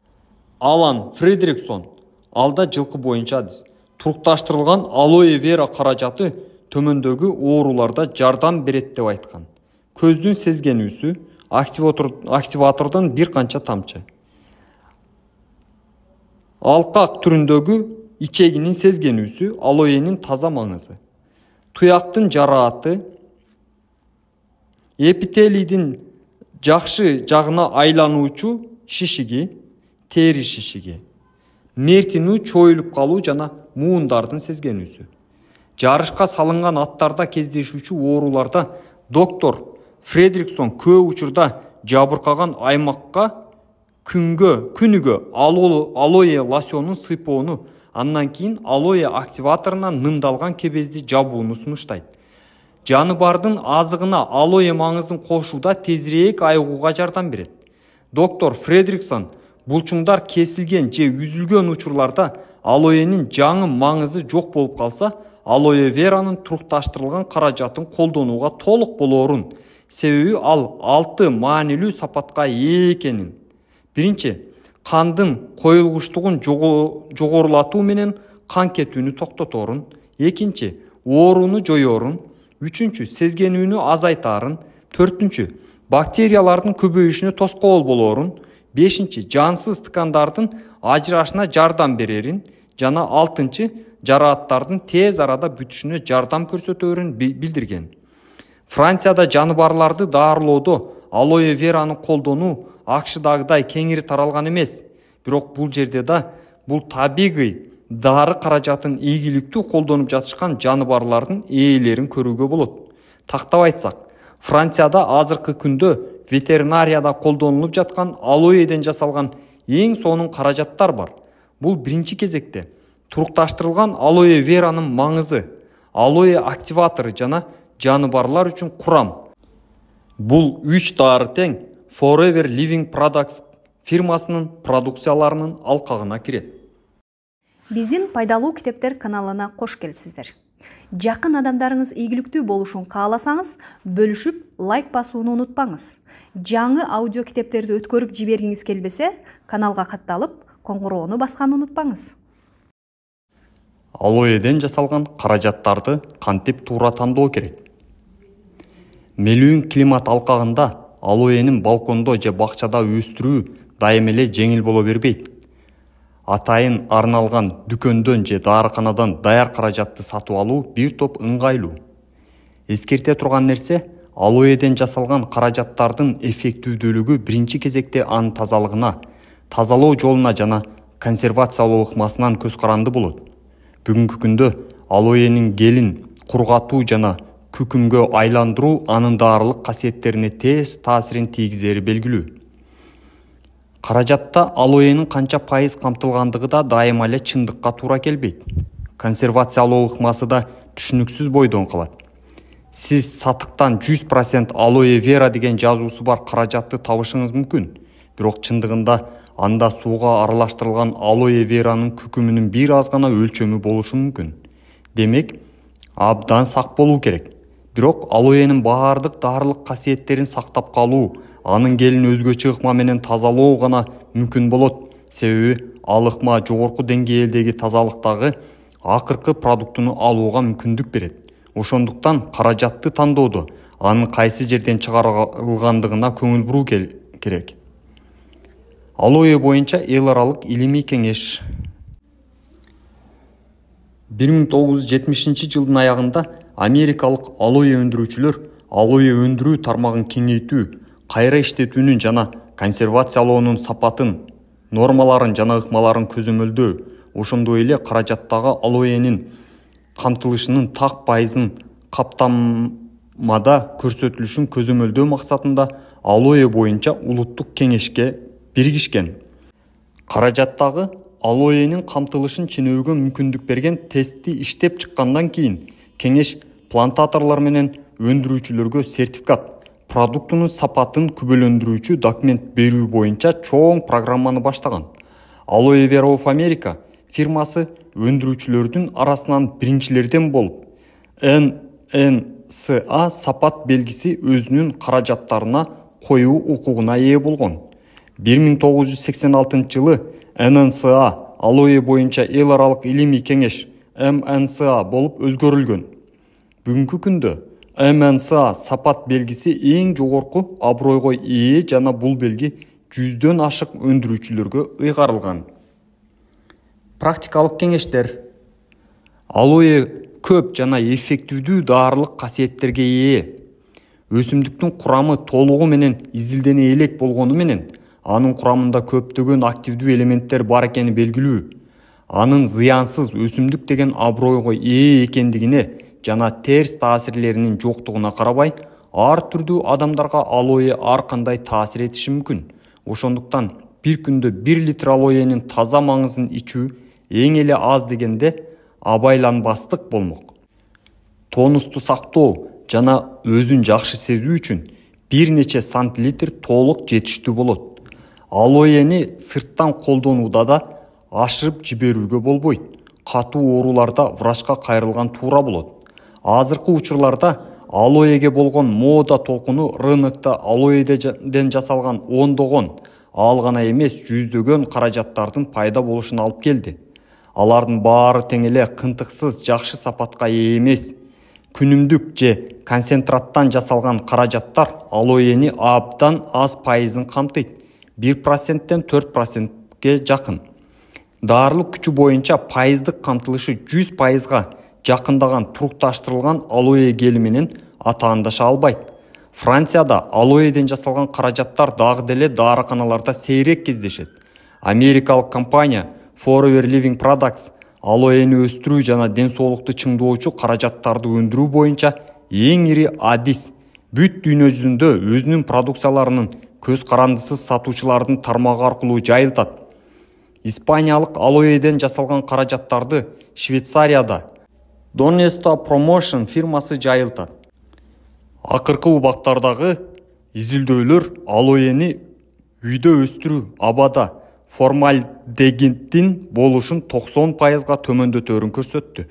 Алан Фредриксон алда жылкы боюнча турукташтырылган алоэ вера каражаты төмөндөгү ооруларда жардам берет деп айткан. Көздүн сезгенүүсү, активатордон бир канча тамчы. Алкак түрүндөгү ичегинин сезгенүүсү, алоэнин таза маңызы. Туяктын жарааты, эпителийдин жакшы жагына айлануучу шишиги, тери шишиги, мертинүү чоюлуп калуу жана муундардын сезгенүүсү. Жарышка салынган аттарда кездешүүчү ооруларда доктор Фредриксон көп учурда жабыркаган аймакка күнүгө алоэ лосьонун сыйпоону, андан кийин алоэ активаторунан нымдалган кебезди жабууну сунуштайт. Жаныбардын азыгына алоэ маңызын кошууда тезирээк айыгууга жардам берет. Доктор Фредриксон булчуңдар кесилген же үзүлгөн учурларда алоэнин жаңы маңызы жок болуп калса, алоэ веранын турукташтырылган каражатын колдонууга толук болоорун, себеби ал 6 маанилүү сапатка ээ экенин. Биринчи, кандын коюлгучтугун жогорулатуу менен кан кетүүнү токтоторун. Экинчи, ооруну жоёрун. Үчүнчү, сезгенүүнү азайтарын. Төртүнчү, бактериялардын көбөйүшүнө тоскоол болоорун. Бешинчи, жансыз ткандардын ажырашына жардам берерин. Жана алтынчы, жарааттардын тез арада бүтүшүнө жардам көрсөтөөрүн билдирген. Францияда жаныбарларды даарылоодо алоэ вераны колдонуу АКШдагыдай кеңири таралган эмес. Бирок бул жерде да бул табигый дары каражатын ийгиликтүү колдонуп жатышкан жаныбарлардын ээлерин көрүүгө болот. Тактап айтсак, Францияда азыркы күндө ветеринарияда колдонулуп жаткан алоэден жасалган эң сонун каражаттар бар. Бул биринчи кезекте турукташтырылган алоэ веранын маңызы, алоэ активатору жана жаныбарлар үчүн курам. Бул 3 дары тең Forever Living Products фирмасынын продукцияларынын алкагына кирет.
Биздин пайдалуу китептер каналына кош келипсиздер. Жакын адамдарыңыз ийгиликтүү болушун кааласаңыз, бөлүшүп, лайк басууну унутпаңыз. Жаңы аудио китептерди өткөрүп жибергиңиз келбесе, каналга катталып, коңгуроону басканды унутпаңыз.
Алоэден жасалган каражаттарды кантип туура тандоо керек? Мелүүн климат алкагында алоэнин балкондо же бакчада өстүрүү дайым эле жеңил боло бербейт. Атайын арналган дүкөндөн же дарыканадан даяр каражатты сатып алуу бир топ ыңгайлуу. Эскерте турган нерсе, алоэден жасалган каражаттардын эффективдүүлүгү биринчи кезекте анын тазалыгына, тазалоо жолуна жана консервациялоо ыкмасынан көз каранды болот. Бүгүнкү күндө алоэнин гелин кургатуу жана күкүмгө айландыруу анын даарылык касиеттерине тез таасирин тийгизери белгилүү. Каражатта алоэнин канча пайыз камтылгандыгы да дайыма эле чындыкка туура келбейт. Консервациялоо ыкмасы да түшүнүксүз бойдон калат. Сиз сатыктан 100% алоэ вера деген жазуусу бар каражатты табышыңыз мүмкүн. Бирок чындыгында анда сууга аралаштырылган алоэ веранын күкүмүнүн бир аз гана өлчөмү болушу мүмкүн. Демек, абдан сак болуу керек. Бирок алоэнин баардык даарылык касиеттерин сактап калуу, анын гелин өзгөчө ыкма менен тазалоо гана мүмкүн болот. Себеби ал ыкма жогорку деңгээлдеги тазалыктагы акыркы продуктуну алууга мүмкүндүк берет. Ошондуктан каражатты тандоодо анын кайсы жерден чыгарылгандыгына көңүл буруу керек. Алоэ боюнча эл аралык илимий кеңеш 1970-жылдын аягында америкалык алоэ өндүрүүчүлөр алоэ өндүрүү тармагын кеңейтүү, кайра иштетүүнүн жана консервациялоонун сапатын, нормаларын жана ыкмаларын көзөмөлдөө, ошондой эле каражаттагы алоэнин камтылышынын так пайызын каптамада көрсөтүлүшүн көзөмөлдөө максатында алоэ боюнча улуттук кеңешке биригишкен. Каражаттагы алоэнин камтылышын ченөөгө мүмкүндүк берген тестти иштеп чыккандан кийин кеңеш плантаторлор менен өндүрүүчүлөргө сертификат, продуктунун сапатын күбөлөндүрүүчү документ берүү боюнча чоң программаны баштаган. Aloe Vera of America фирмасы өндүрүүчүлөрдүн арасынан биринчилерден болуп, NNCA сапат белгиси өзүнүн каражаттарына коюу укугуна ээ болгон. 1986-жылы NNCA Aloe боюнча эл аралык илимий кеңеш MNCA болуп өзгөрүлгөн. Бүгүнкү күндө MNCA сапат белгиси эң жогорку абройго ээ жана бул белги 100дөн ашык өндүрүүчүлөргө ыйгарылган. Практикалык кеңештер. Алоэ көп жана эффективдүү даарылык касиеттерге ээ. Өсүмдүктүн курамы толугу менен изилдене элек болгону менен, анын курамында көптөгөн активдүү элементтер бар экени белгилүү. Анын зыянсыз өсүмдүк деген абройго ээ экендигине жана терс таасирлеринин жоктугуна карабай, ар түрдүү адамдарга алоэ ар кандай таасир этиши мүмкүн. Ошондуктан бир күндө 1 литр алоэнин таза маңызын ичүү эң эле аз дегенде абайланбастык болмок. Тонусту сактоо жана өзүн жакшы сезүү үчүн бир нече сантилитр толук жетиштүү болот. Алоэни сырттан колдонууда да ашырып жиберүүгө болбойт. Катуу ооруларда врачка кайрылган туура болот. Азыркы учурларда алоэге болгон мода толкуну рынокто алоэден жасалган ондогон, ал гана эмес жүздөгөн каражаттардын пайда болушуна алып келди. Алардын баары тең эле кынтыксыз жакшы сапатка ээ эмес. Күнүмдүк же концентраттан жасалган каражаттар алоэни абдан аз пайызын камтыйт. 1%тен 4%ге жакын. Даарылык күчү боюнча пайыздык камтылышы 100%га жакындаган турукташтырылган алоэ гели менен атаандаша албайт. Францияда алоэден жасалган каражаттар дагы деле дарыканаларда сейрек кездешет. Америкалык компания Forever Living Products алоэни өстүрүү жана ден соолукту чыңдоочу каражаттарды өндүрүү боюнча эң ири адис бүт дүйнө жүзүндө өзүнүн продукцияларынын көз карандысыз сатуучулардын тармагы аркылуу жайылтат. Испаниялык алоэден жасалган каражаттарды Швейцарияда Donesto Promotion фирмасы жайылтат. Акыркы убактардагы изилдөөлөр алоэни үйдө өстүрүү абада формальдегидтин болушун 90%га төмөндөтөөрүн көрсөттү.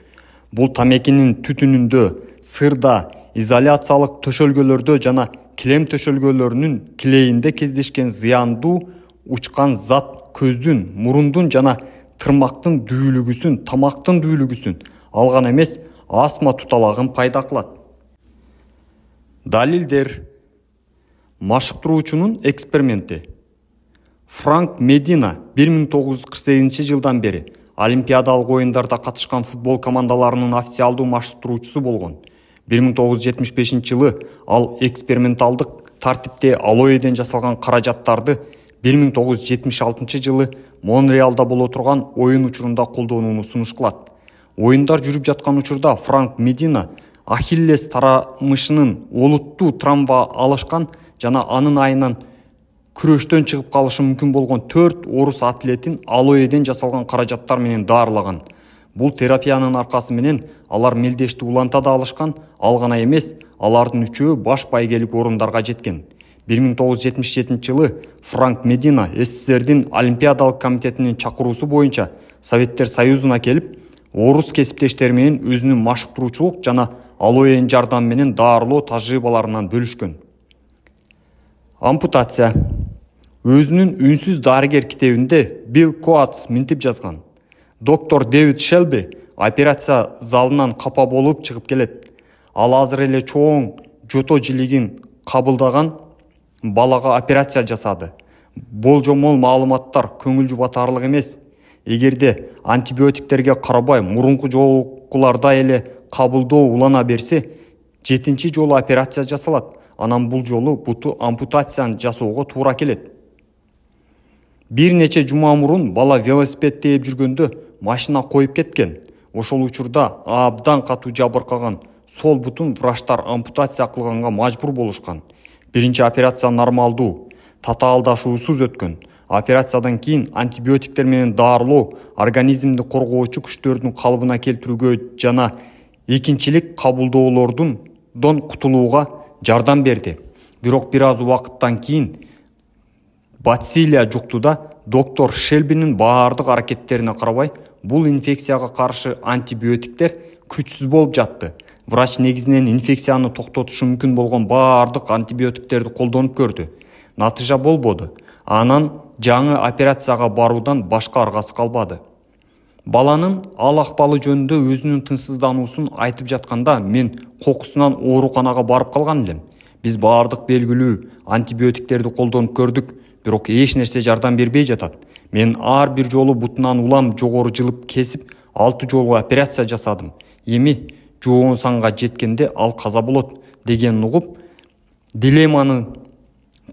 Бул тамекинин түтүнүндө, сырда, изоляциялык төшөлгөлөрдө жана килем төшөлгөлөрүнүн килейинде кездешкен зыяндуу учкан зат көздүн, мурундун жана тырмактын дүүлүгүсүн, тамактын дүүлүгүсүн, алган эмес астма туталагын пайда кылат. Далилдер. Машыктыруучунун эксперименти. Франк Медина 1948 жылдан бери Олимпиадалык оюндарда катышкан футбол командаларынын официалдуу машыктыруучусу болгон. 1975 жылы ал эксперименталдык тартипте алоэден жасалган каражаттарды 1976 жылы Монреалда боло турган оюн учурунда колдонууну сунуш кылат. Оюндар жүрүп жаткан учурда Франк Медина Ахиллес тарамышынын олуттуу травма алышкан жана анын айынан күрөштөн чыгып калышы мүмкүн болгон 4 орус атлетин алоэден жасалган каражаттар менен даарлаган. Бул терапиянын аркасы менен алар мелдешти улантада алышкан, ал гана эмес, алардын үчөө баш байгелик орундарга жеткен. 1977 жылы Франк Медина СССРдин Олимпиадалык комитетинин чакыруусу боюнча Советтер Союзуна келип, орус кесиптештери менен өзүнүн машыктыруучулук жана алоэ жардам менен даарылоо тажрыйбаларынан бөлүшкөн. Ампутация. Өзүнүн үнсүз дарыгер китебинде Билл Коатс минтип жазган. Доктор Дэвид Шелби операция залынан капа болуп чыгып келет. Ал азыр эле чоң жото жилигин кабылдаган балага операция жасады. Болжомол маалыматтар көңүл жубатарлык эмес. Эгерде антибиотиктерге карабай мурунку жолкуларда эле кабылдоо улана берсе, 7-чи жолу операция жасалат. Анан бул жолу буту ампутацияны жасоого туура келет. Бир нече жума мурун бала велосипед тээп жүргөндө машина коюп кеткен. Ошол учурда абдан катуу жабыркаган сол бутун врачтар ампутация кылганга мажбур болушкан. Биринчи операция нормалдуу, татаалдашуусуз өткөн. Операциядан кийин антибиотиктер менен даарылоо организмди коргоочу күчтөрдүн калыбына келтирүүгө жана экинчилик кабылдоолордун кутулууга жардам берди. Бирок бир аз убакыттан кийин бацилия жуктуда доктор Шелбинин баардык аракеттерине карабай, бул инфекцияга каршы антибиотиктер күчсүз болуп жатты. Врач негизинен инфекцияны токтотушу мүмкүн болгон баардык антибиотиктерди колдонуп көрдү. Натыйжа болбоду. Анан жаңы операцияга баруудан башка аргасы калбады. Баланын ал акпалы жөнүндө өзүнүн тынчсыздануусун айтып жатканда мен кокусунан ооруканага барып калган элем. Биз баардык белгилүү антибиотиктерди колдонуп көрдүк, бирок эч нерсе жардам бербей жатат. Мен ар бир жолу бутунан улам жогору жылып кесип 6 жолу операция жасадым. Эми жоон санга жеткенде ал каза болот дегенин угуп, дилемманы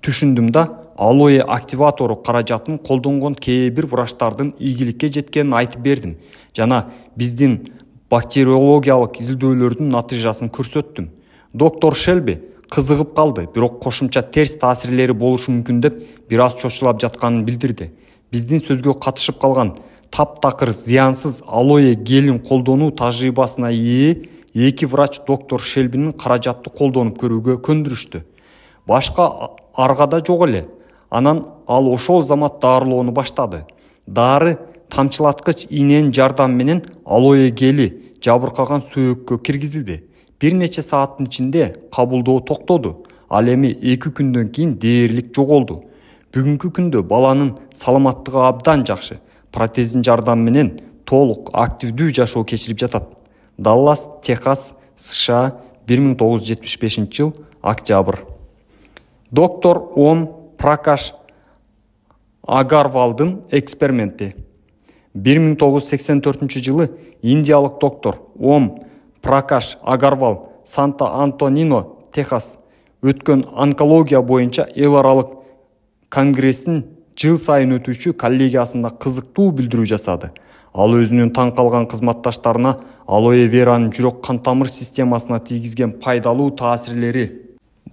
түшүндүм да алоэ активатору каражатын колдонгон кээ бир врачтардын ийгиликке жеткенин айтып бердим жана биздин бактериологиялык изилдөөлөрдүн натыйжасын көрсөттүм. Доктор Шелби кызыгып калды, бирок кошумча терс таасирлери болушу мүмкүн деп бир аз чочулап жатканын билдирди. Биздин сөзгө катышып калган таптакыр зыянсыз алоэ гелин колдонуу тажрыйбасына ээ эки врач доктор Шелбинин каражатты колдонуп көрүүгө көндүрүштү. Башка аргада жок эле. Анан ал ошол замат даарылоону баштады. Дары тамчылаткыч ийненин жардам менен алоэ гели жабыркаган сөөккө киргизилди. Бир нече сааттын ичинде кабылдоо токтоду. Ал эми 2 күндөн кийин дээрлик жоголду. Бүгүнкү күндө баланын саламаттыгы абдан жакшы. Протездин жардам менен толук активдүү жашоо кечирип жатат. Даллас, Техас, США, 1975 жыл, октябрь. Доктор Ом Пракаш Агарвалдын эксперименти. 1984 жылы индиялык доктор Ом Пракаш Агарвал Санта-Антонино, Техас өткөн онкология боюнча эл аралык конгресстин жыл сайын өтүүчү коллегиясында кызыктуу билдирүү жасады. Ал өзүнүн таң калган кызматташтарына алоэ веранын жүрөк кан тамыр системасына тийгизген пайдалуу таасирлери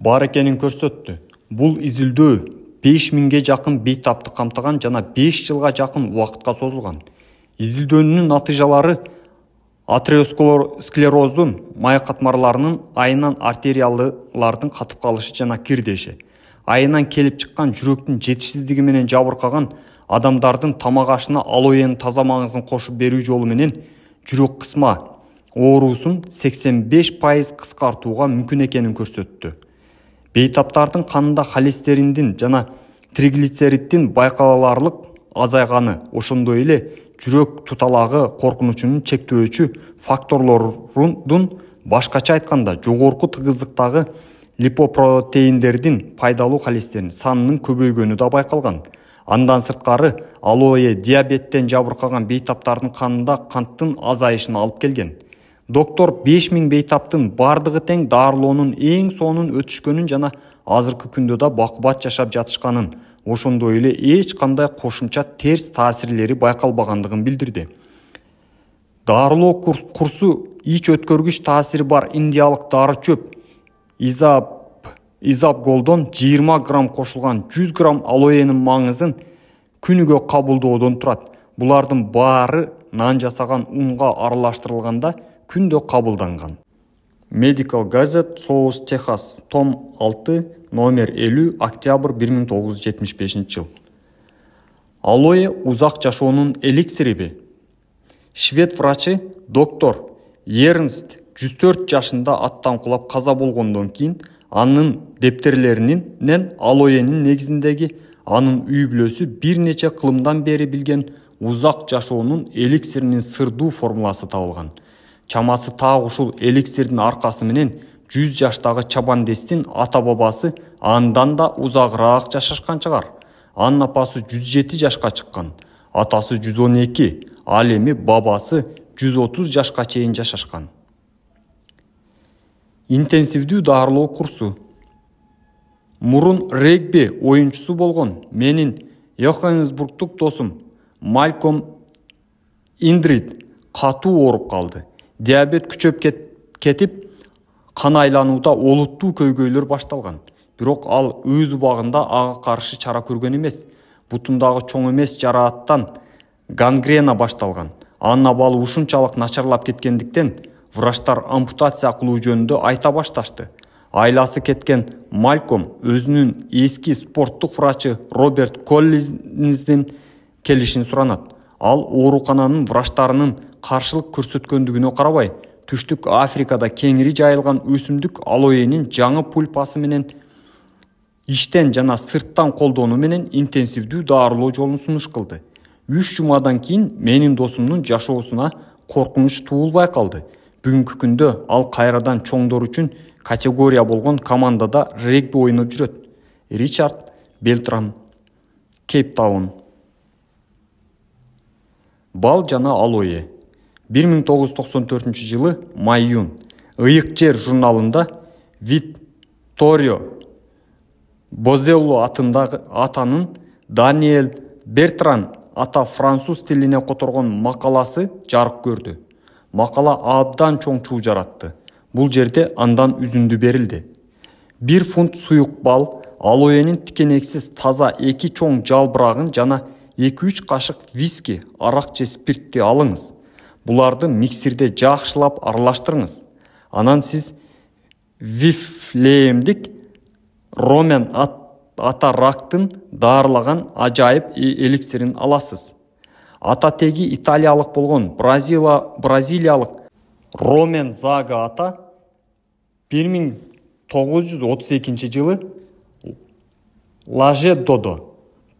бар экенин көрсөттү. Бул изилдөө 5000ге жакын бейтапты камтыган жана 5 жылга жакын убакытка созулган. Изилдөөнүн натыйжалары атеросклероздун май катмарларынын айынан артериялылардын катып калышы жана кирдеши, айынан келип чыккан жүрөктүн жетишсиздиги менен жабыркаган адамдардын тамак ашына алоэнин таза маңызын кошуп берүү жолу менен жүрөк кысма оорусун 85% кыскартууга мүмкүн экенин көрсөттү. Бейтаптардын канында холестериндин жана триглицериддин байкаларлык азайганы, ошондой эле жүрөк туталагы коркунучунун чектөөчү факторлордун, башкача айтканда, жогорку тыгыздыктагы липопротеиндердин пайдалуу холестерин санынын көбөйгөнү да байкалган. Андан сырткары алоэ диабеттен жабыркаган бейтаптардын канында канттын азайышына алып келген. Доктор 5000 бейтаптын бардыгы тең дарылоонун эң сонун өтүшкөнүн жана азыркы күндө да бакубат жашап жатышканын, ошондой эле эч кандай кошумча терс таасирлери байкалбагандыгын билдирди. Дарылоо курсу ич өткөргүч таасири бар индиялык дары чөп изабголдон 20 грамм кошулган 100 грамм алоэнин маңызын күнүгө кабылдоодон турат. Булардын баары нан жасаган унга аралаштырылганда күндө кабылданган. Medical Gazette, South Texas, том 6, номер 50, октябрь 1975 жыл. Алоэ узак жашоонун эликсириби? Швед врачы доктор Ернст 104 жашында аттан кулап каза болгондон кийин анын дептерлеринен алоэнин негизиндеги анын үй бүлөсү бир нече кылымдан бери билген узак жашоонун эликсиринин сырдуу формуласы табылган. Чамасы так ушул эликсирдин аркасы менен 100 жаштагы Чабандестин ата-бабасы андан да узагыраак жашашкан чыгар. Анын апасы 107 жашка чыккан, атасы 112, ал эми бабасы 130 жашка чейин жашашкан. Интенсивдүү дарылоо курсу. Мурун регби оюнчусу болгон менин Йоханнесбургдук досум Мальком Индрид катуу ооруп калды. Диабет күчөп кетип, кан айланууда олуттуу көйгөйлөр башталган. Бирок ал өз убагында ага каршы чара көргөн эмес. Бутундагы чоң эмес жарааттан гангрена башталган. Анын абалы ушунчалык начарлап кеткендиктен врачтар ампутация кылуу жөнүндө айта башташты. Айласы кеткен Мальком өзүнүн эски спорттук врачы Роберт Коллинздин келишин суранат. Ал оорукананын врачтарынын каршылык көрсөткөндүгүнө карабай, Түштүк Африкада кеңири жайылган өсүмдүк алоэнин жаңы пульпасы менен иштен жана сырттан колдонуу менен интенсивдүү дарылоо жолун сунуш кылды. 3 жумадан кийин менин досумдун жашоосуна коркунуч туулбай калды. Бүгүнкү күндө ал кайрадан чоңдор үчүн категория болгон командада регби ойноп жүрөт. Ричард Белтрам, Кейптаун. Бал жана алоэ. 1994 жылы май-июнь Ыйык жер журналында Витторио Бозелло атанын Даниэль Бертран ата француз тилине которгон макаласы жарык көрдү. Макала абдан чоң чуу жаратты. Бул жерде андан үзүндү берилди. 1 фунт суюк бал, алоэнин тикенексиз таза 2 чоң жалбырагын жана 2-3 кашык виски, арак же спиртти алыңыз. Буларды миксерде жакшылап аралаштырыңыз. Анан сиз вифлеемдик ромен ата рактын дарылаган ажайып эликсирин аласыз. Ата теги италиялык болгон бразилиялык Ромен Зага ата 1932 жылы Лажедодо,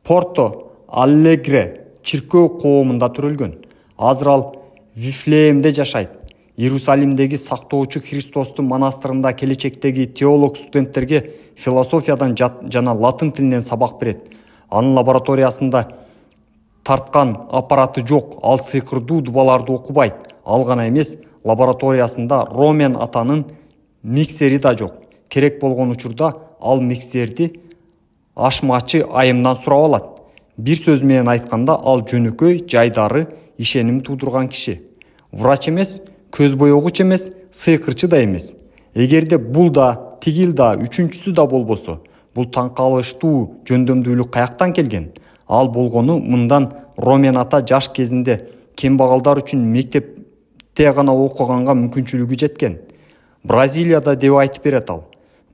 Порто Аллегре чиркөө коомунда төрөлгөн. Азыр ал Вифлеемде жашайт. Иерусалимдеги сактоочу Христостун монастырында келечектеги теолог студенттерге философиядан жана латын тилинен сабак берет. Анын лабораториясында тарткан аппараты жок, ал сыйкырдуу дубаларды окубайт. Ал гана эмес, лабораториясында Ромен атанын миксери да жок. Керек болгон учурда ал миксерди ашмачы айымдан сурап алат. Бир сөз менен айтканда, ал жөнөкөй, жайдары, ишеним туудурган киши. Врач эмес, көз боёгуч эмес, сыйкырчы да эмес. Эгерде бул да, тигил да, үчүнчүсү да болбосо, бул таң калыштуу жөндөмдүүлүк каяктан келген? Ал болгону мындан Ромен ата жаш кезинде кембагалдар үчүн мектепте гана окуганга мүмкүнчүлүгү жеткен. Бразилияда деп айтып берет ал.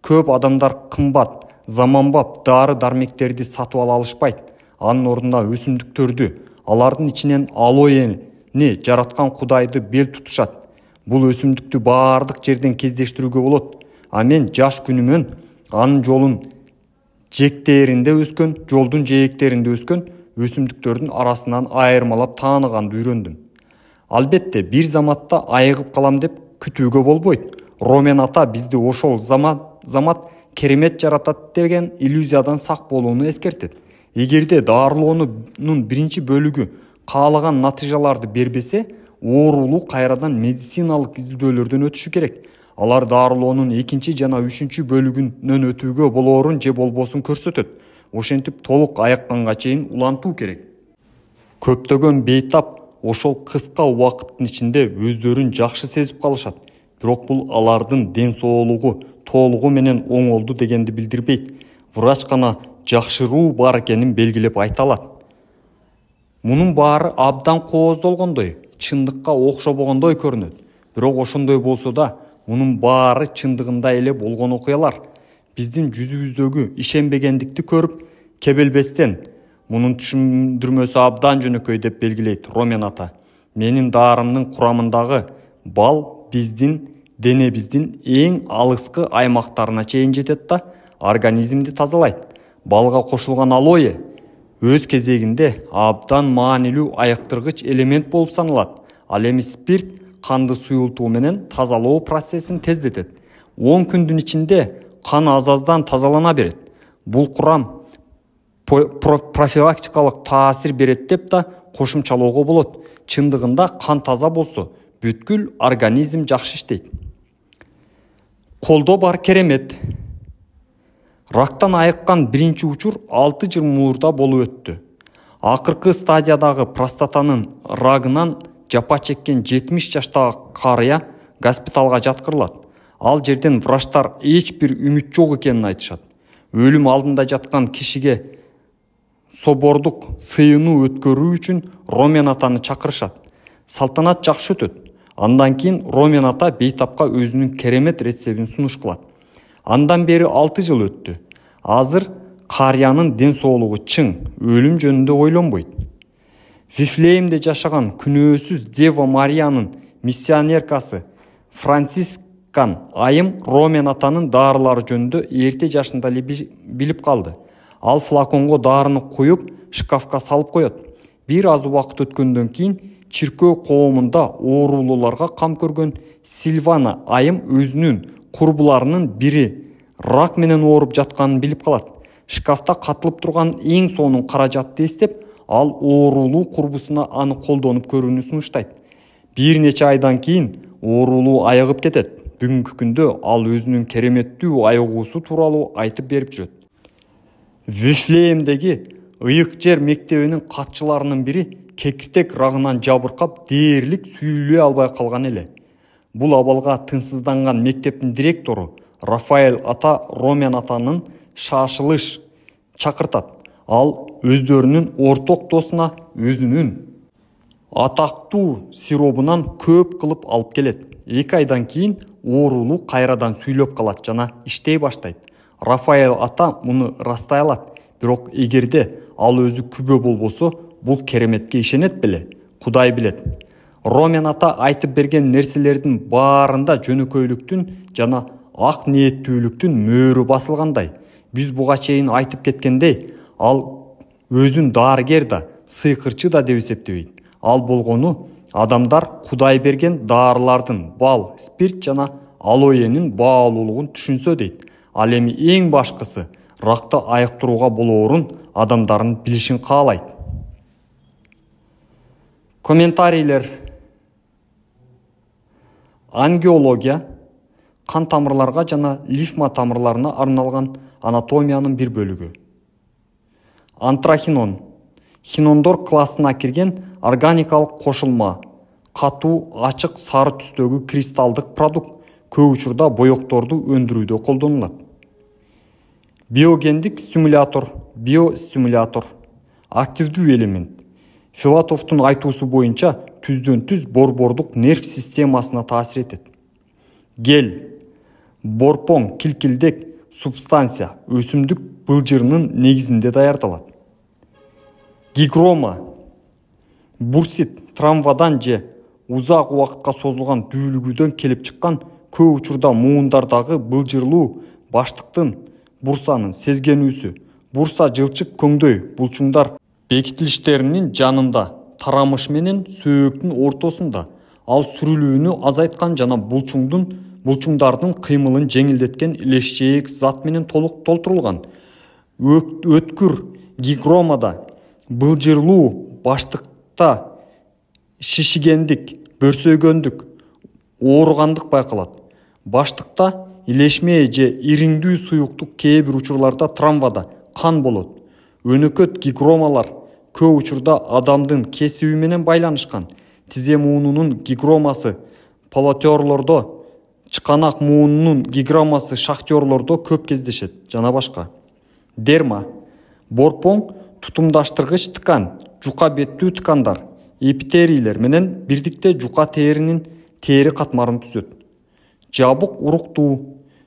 Көп адамдар кымбат, заманбап дары-дармектерди сатып ала алышпайт. Анын ордуна өсүмдүктөрдү, алардын ичинен алоэни жараткан Кудайды бел тутушат. Бул өсүмдүктү баардык жерден кездештирүүгө болот. А мен жаш күнүмөн анын жолдун жээктеринде өскөн өсүмдүктөрдүн арасынан айырмалап тааныганды үйрөндүм. Албетте, бир заматта айыгып калам деп күтүүгө болбойт. Ромен ата бизди ошол замат керемет жаратат деген иллюзиядан сак болууну эскертет. Эгерде дарылоонун биринчи бөлүгү каалаган натыйжаларды бербесе, оорулуу кайрадан медициналык изилдөөлөрдөн өтүшү керек. Алар дарылоонун экинчи жана үчүнчү бөлүгүнөн өтүүгө болоорун же болбосун көрсөтөт. Ошентип толук аяктанга чейин улантуу керек. Көптөгөн бейтап ошол кыска убакыттын ичинде өздөрүн жакшы сезип калышат. Бирок бул алардын ден соолугу толугу менен оңолду дегенди билдирбейт. Врач гана жакшыруу бар экенин белгилеп айта алат. Мунун баары абдан кооздолгондой, чындыкка окшобогондой көрүнөт. Бирок ошондой болсо да, мунун баары чындыгында эле болгон окуялар. Биздин жүзүбүздөгү ишенбегендикти көрүп, кебелбестен мунун түшүндүрмөсү абдан жөнөкөй деп белгилейт Ромен ата. Менин даарымдын курамындагы бал биздин денебиздин эң алыскы аймактарына чейин жетет да, организмди тазалайт. Балга кошулган алоэ өз кезегинде абдан маанилүү айыктыргыч элемент болуп саналат. Ал эми спирт канды суюлтуу менен тазалоо процессин тездетет. 10 күндүн ичинде кан азаздан тазалана берет. Бул курам профилактикалык таасир берет деп да кошумчалоого болот. Чындыгында кан таза болсо, бүткүл организм жакшы иштейт. Колдо бар керемет. Рактан айыккан биринчи учур 6 жыл муурда болуп өттү. Акыркы стадиядагы простатанын рагынан жапа чеккен 70 жаштагы карыя госпиталга жаткырылат. Ал жерден врачтар эч бир үмүт жок экенин айтышат. Өлүм алдында жаткан кишиге собордук сыйынуу өткөрүү үчүн Ромен атаны чакырышат. Салтанат жакшы өтөт. Андан кийин Ромен ата бейтапка өзүнүн керемет рецептин сунуш кылат. Андан бери 6 жыл өттү. Азыр карыянын ден соолугу чың, өлүм жөнүндө ойлонбойт. Вифлеемде жашаган күнөөсүз Дева Мариянын миссионеркасы Францискан айым Ромен атанын даарылары жөнүндө эрте жашында билип калды. Ал флаконго даарыны коюп, шкафка салып коет. Бир аз убакыт өткөндөн кийин чиркөө коомунда оорулууларга кам көргөн Сильвана айым өзүнүн курбуларынын бири рак менен ооруп жатканын билип калат. Шкафта катылып турган эң сонун каражатты эстеп, ал оорулуу курбусуна аны колдонуп көрүүнү сунуштайт. Бир нече айдан кийин оорулуу айыгып кетет. Бүгүнкү күндө ал өзүнүн кереметтүү айыгуусу тууралуу айтып берип жүрөт. Вифлеемдеги ыйык жер мектебинин катчыларынын бири кекиртек рагынан жабыркап дээрлик сүйлөй албай калган эле. Бул абалга тынсызданган мектептин директору Рафаэль ата Ромен атанын шашылыш чакыртат. Ал өздөрүнүн орток досуна өзүнүн атактуу сиробунан көп кылып алып келет. 2 айдан кийин оорулуу кайрадан сүйлөп калат жана иштей баштайт. Рафаэль ата муну растай алат. Бирок эгерде ал өзү күбө болбосо, бул кереметке ишенет беле? Кудай билет. Ромен ата айтып берген нерселердин баарында жөнөкөйлүктүн жана ак ниеттүүлүктүн мөөрү басылгандай. Биз буга чейин айтып кеткендей, ал өзүн даарыгер да, сыйкырчы да деп эсептебейт. Ал болгону адамдар Кудай берген даарылардын бал, спирт жана алоэнин баалуулугун түшүнсө дейт. Ал эми эң башкысы ракты айыктырууга болоорун адамдардын билишин каалайт. Комментарийлер. Ангиология кан тамырларга жана лимфа тамырларына арналган анатомиянын бир бөлүгү. Антрахинон хинондор классына кирген органикалык кошулма, катуу, ачык сары түстөгү кристалдык продукт, көп учурда боекторду өндүрүүдө колдонулат. Биогендик стимулятор, биостимулятор, активдүү элемент. Филатовдун айтуусу боюнча түздөн түз борбордук нерв системасына таасир этет. Гел, борпоң, килкилдек субстанция өсүмдүк былжырынын негизинде даярдалат. Гигрома, бурсит, травмадан же узак убакытка созулган дүүлүгүүдөн келип чыккан, көп учурда муундардагы былжырлуу баштыктын бурсанын сезгенүүсү, бурса жылчык көңдөй булчуңдар бекитилиштеринин жанында, тарамыш менен сөөктүн ортосунда, ал сүрүлүүнү азайткан жана булчуңдун булчуңдардын кыймылын жеңилдеткен илешчээк зат менен толук толтурулган. Өткүр гигромада былжырлуу, баштыкта шишигендик, бөрсөйгөндүк, ооругандык байкалат. Баштыкта илешме же ириңдүү суюктук, кээ бир учурларда тромбода кан болот. Өнөкөт гигромалар көп учурда адамдын кесиби менен байланышкан. Тизе муунунун гигромасы полотерлордо, чыканак муунунун гигромасы шахтерлордо көп кездешет жана башка. Дерма борпоң тутумдаштыргыч ткан, жука беттүү ткандар, эпителийлер менен бирдикте жука теринин тери катмарын түзөт. Жабык уруктуу,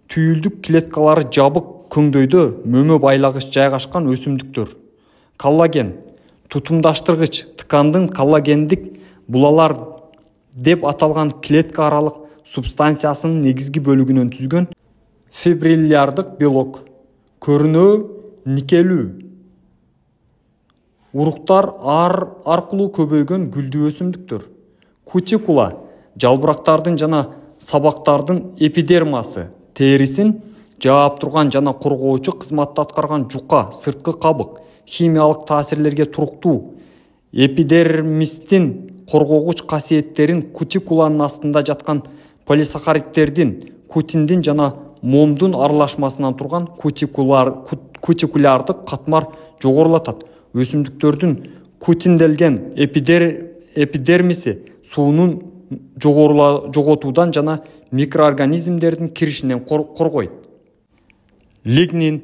түйүлдүк клеткалары жабык көңдөйдө мөмө байлагыч жайгашкан өсүмдүктөр. Коллаген тутумдаштыргыч ткандын коллагендик булалар деп аталган клетка аралык субстанциясынын негизги бөлүгүнөн түзгөн фибриллярдык белок. Көрүнөө никелүү уруктар аркылуу көбөйгөн гүлдүү өсүмдүктөр. Кутикула жалбырактардын жана сабактардын эпидермасы, терисин жаап турган жана коргоочу кызматты аткарган жука, сырткы кабык, химиялык таасирлерге туруктуу. Эпидермистин коргогуч касиеттерин кутикуланын астында жаткан полисахаридтердин, кутиндин жана момдун аралашмасынан турган кутикулярдык катмар жогорулатат. Өсүмдүктөрдүн кутинделген эпидермиси суунун жоготуудан жана микроорганизмдердин киришинен коргойт. Лигнин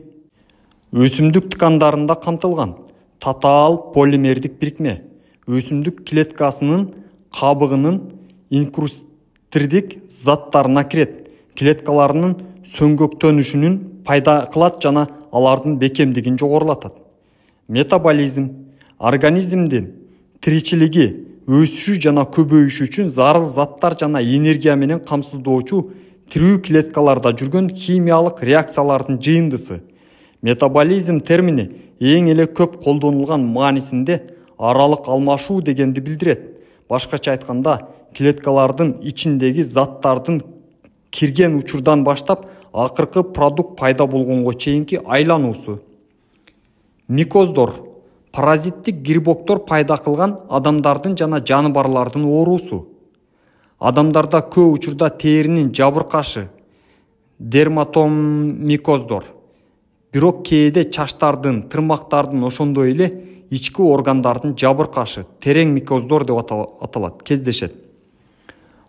өсүмдүк ткандарында камтылган татаал полимердик бирикме. Өсүмдүк клеткасынын кабыгынын инкрустирдик заттарына кирет. Клеткаларынын сөңгөктөнүшүнүн пайда кылат жана алардын бекемдигин жогорулатат. Метаболизм организмдин тиричилиги, өсүшү жана көбөйүшү үчүн зарыл заттар жана энергия менен камсыздоочу тирүү клеткаларда жүргөн химиялык реакциялардын жыйындысы. Метаболизм термини эң эле көп колдонулган маанисинде аралык алмашуу дегенди билдирет. Башкача айтканда, клеткалардын ичиндеги заттардын кирген учурдан баштап акыркы продукт пайда болгонго чейинки айлануусу. Микоздор паразиттик грибоктор пайда кылган адамдардын жана жаныбарлардын оорусу. Адамдарда көп учурда теринин жабыркашы дерматомикоздор. Бирок кээде чачтардын, тырмактардын ошондой эле ички органдардын жабыркашы терең микоздор деп аталат кездешет.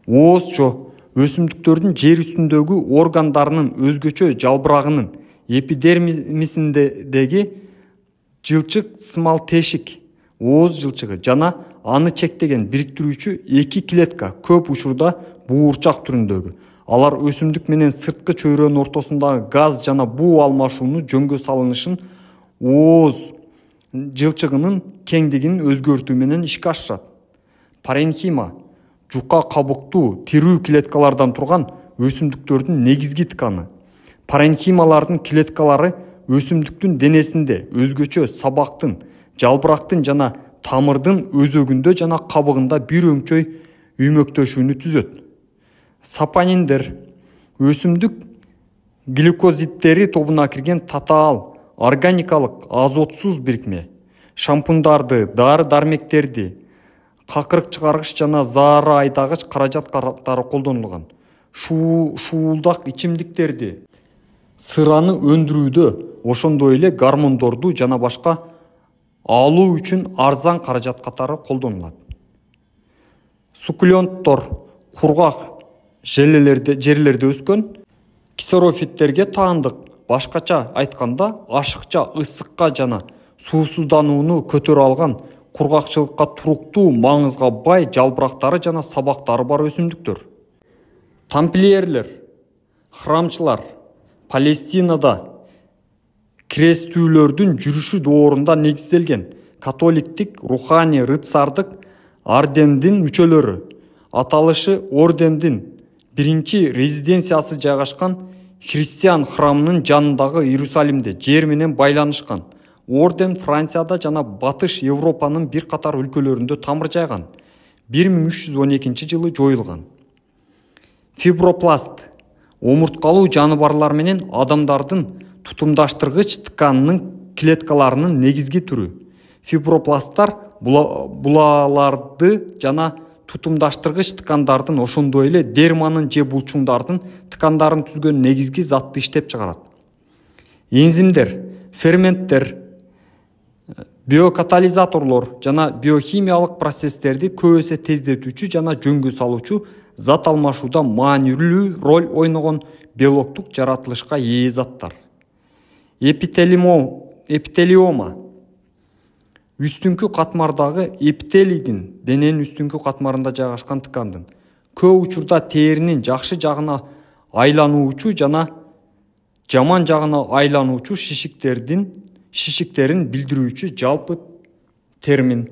Оозчо өсүмдүктөрдүн жер үстүндөгү органдарынын өзгөчө жалбырагынын эпидермисиндеги жылчык сымал тешик, ооз жылчыгы жана аны чектеген бириктирүүчү эки клетка көп учурда буурчак түрүндөгү. Алар өсүмдүк менен сырткы чөйрөнүн ортосундагы газ жана буу алмашууну жөнгө салынышын ооз жылчыгынын кеңдигин өзгөртүү менен ишке ашырат. Паренхима жука кабыктуу тирүү клеткалардан турган өсүмдүктөрдүн негизги тканы. Паренхималардын клеткалары өсүмдүктүн денесинде өзгөчө сабактын, жалбырактын жана тамырдын өзөгүндө жана кабыгында бир өңчөй үймөктөшүүнү түзөт. Сапониндер өсүмдүк глюкозидтери тобуна кирген татаал органикалык азотсуз бирикме. Шампундарды, дары-дармектерди, какырык чыгаргыч жана заара айдагыч каражат катары колдонулган. Шуулдак ичимдиктерди, сыраны өндүрүүдө, ошондой эле гормондорду жана башка алуу үчүн арзан каражат катары колдонулат. Суккуленттор кургак жерлерде өскөн ксерофиттерге таандык. Башкача айтканда, ашыкча ысыкка жана суусузданууну көтөрө алган, кургакчылыкка туруктуу, маңызга бай жалбырактары жана сабактары бар өсүмдүктөр. Тамплиерлер, храмчылар Палестинада крестүүлөрдүн жүрүшү доорунда негизделген католиктик руханий рыцардык ордендин мүчөлөрү. Аталышы ордендин биринчи резиденциясы жайгашкан христиан храмынын жанындагы Иерусалимде жер менен байланышкан. Орден Францияда жана Батыш Европанын бир катар өлкөлөрүндө тамыр жайган. 1312 жылы жоюлган. Фибропласт омурткалуу жаныбарлар менен адамдардын тутумдаштыргыч тканынын клеткаларынын негизги түрү. Фибропласттар булаларды жана тутумдаштыргыч ткандардын, ошондой эле дерманын же булчуңдардын ткандарын түзгөн негизги затты иштеп чыгарат. Энзимдер, ферменттер, биокатализаторлор жана биохимиялык процесстерди көп эсе тездетүүчү жана жөнгө салуучу зат алмашууда маанилүү роль ойногон белоктук жаратылышка ээ заттар. Эпителиома үстүңкү катмардагы эпителийдин дененин үстүңкү катмарында жайгашкан ткандын көп учурда теринин жакшы жагына айлануучу жана жаман жагына айлануучу шишиктерин билдирүүчү жалпы термин.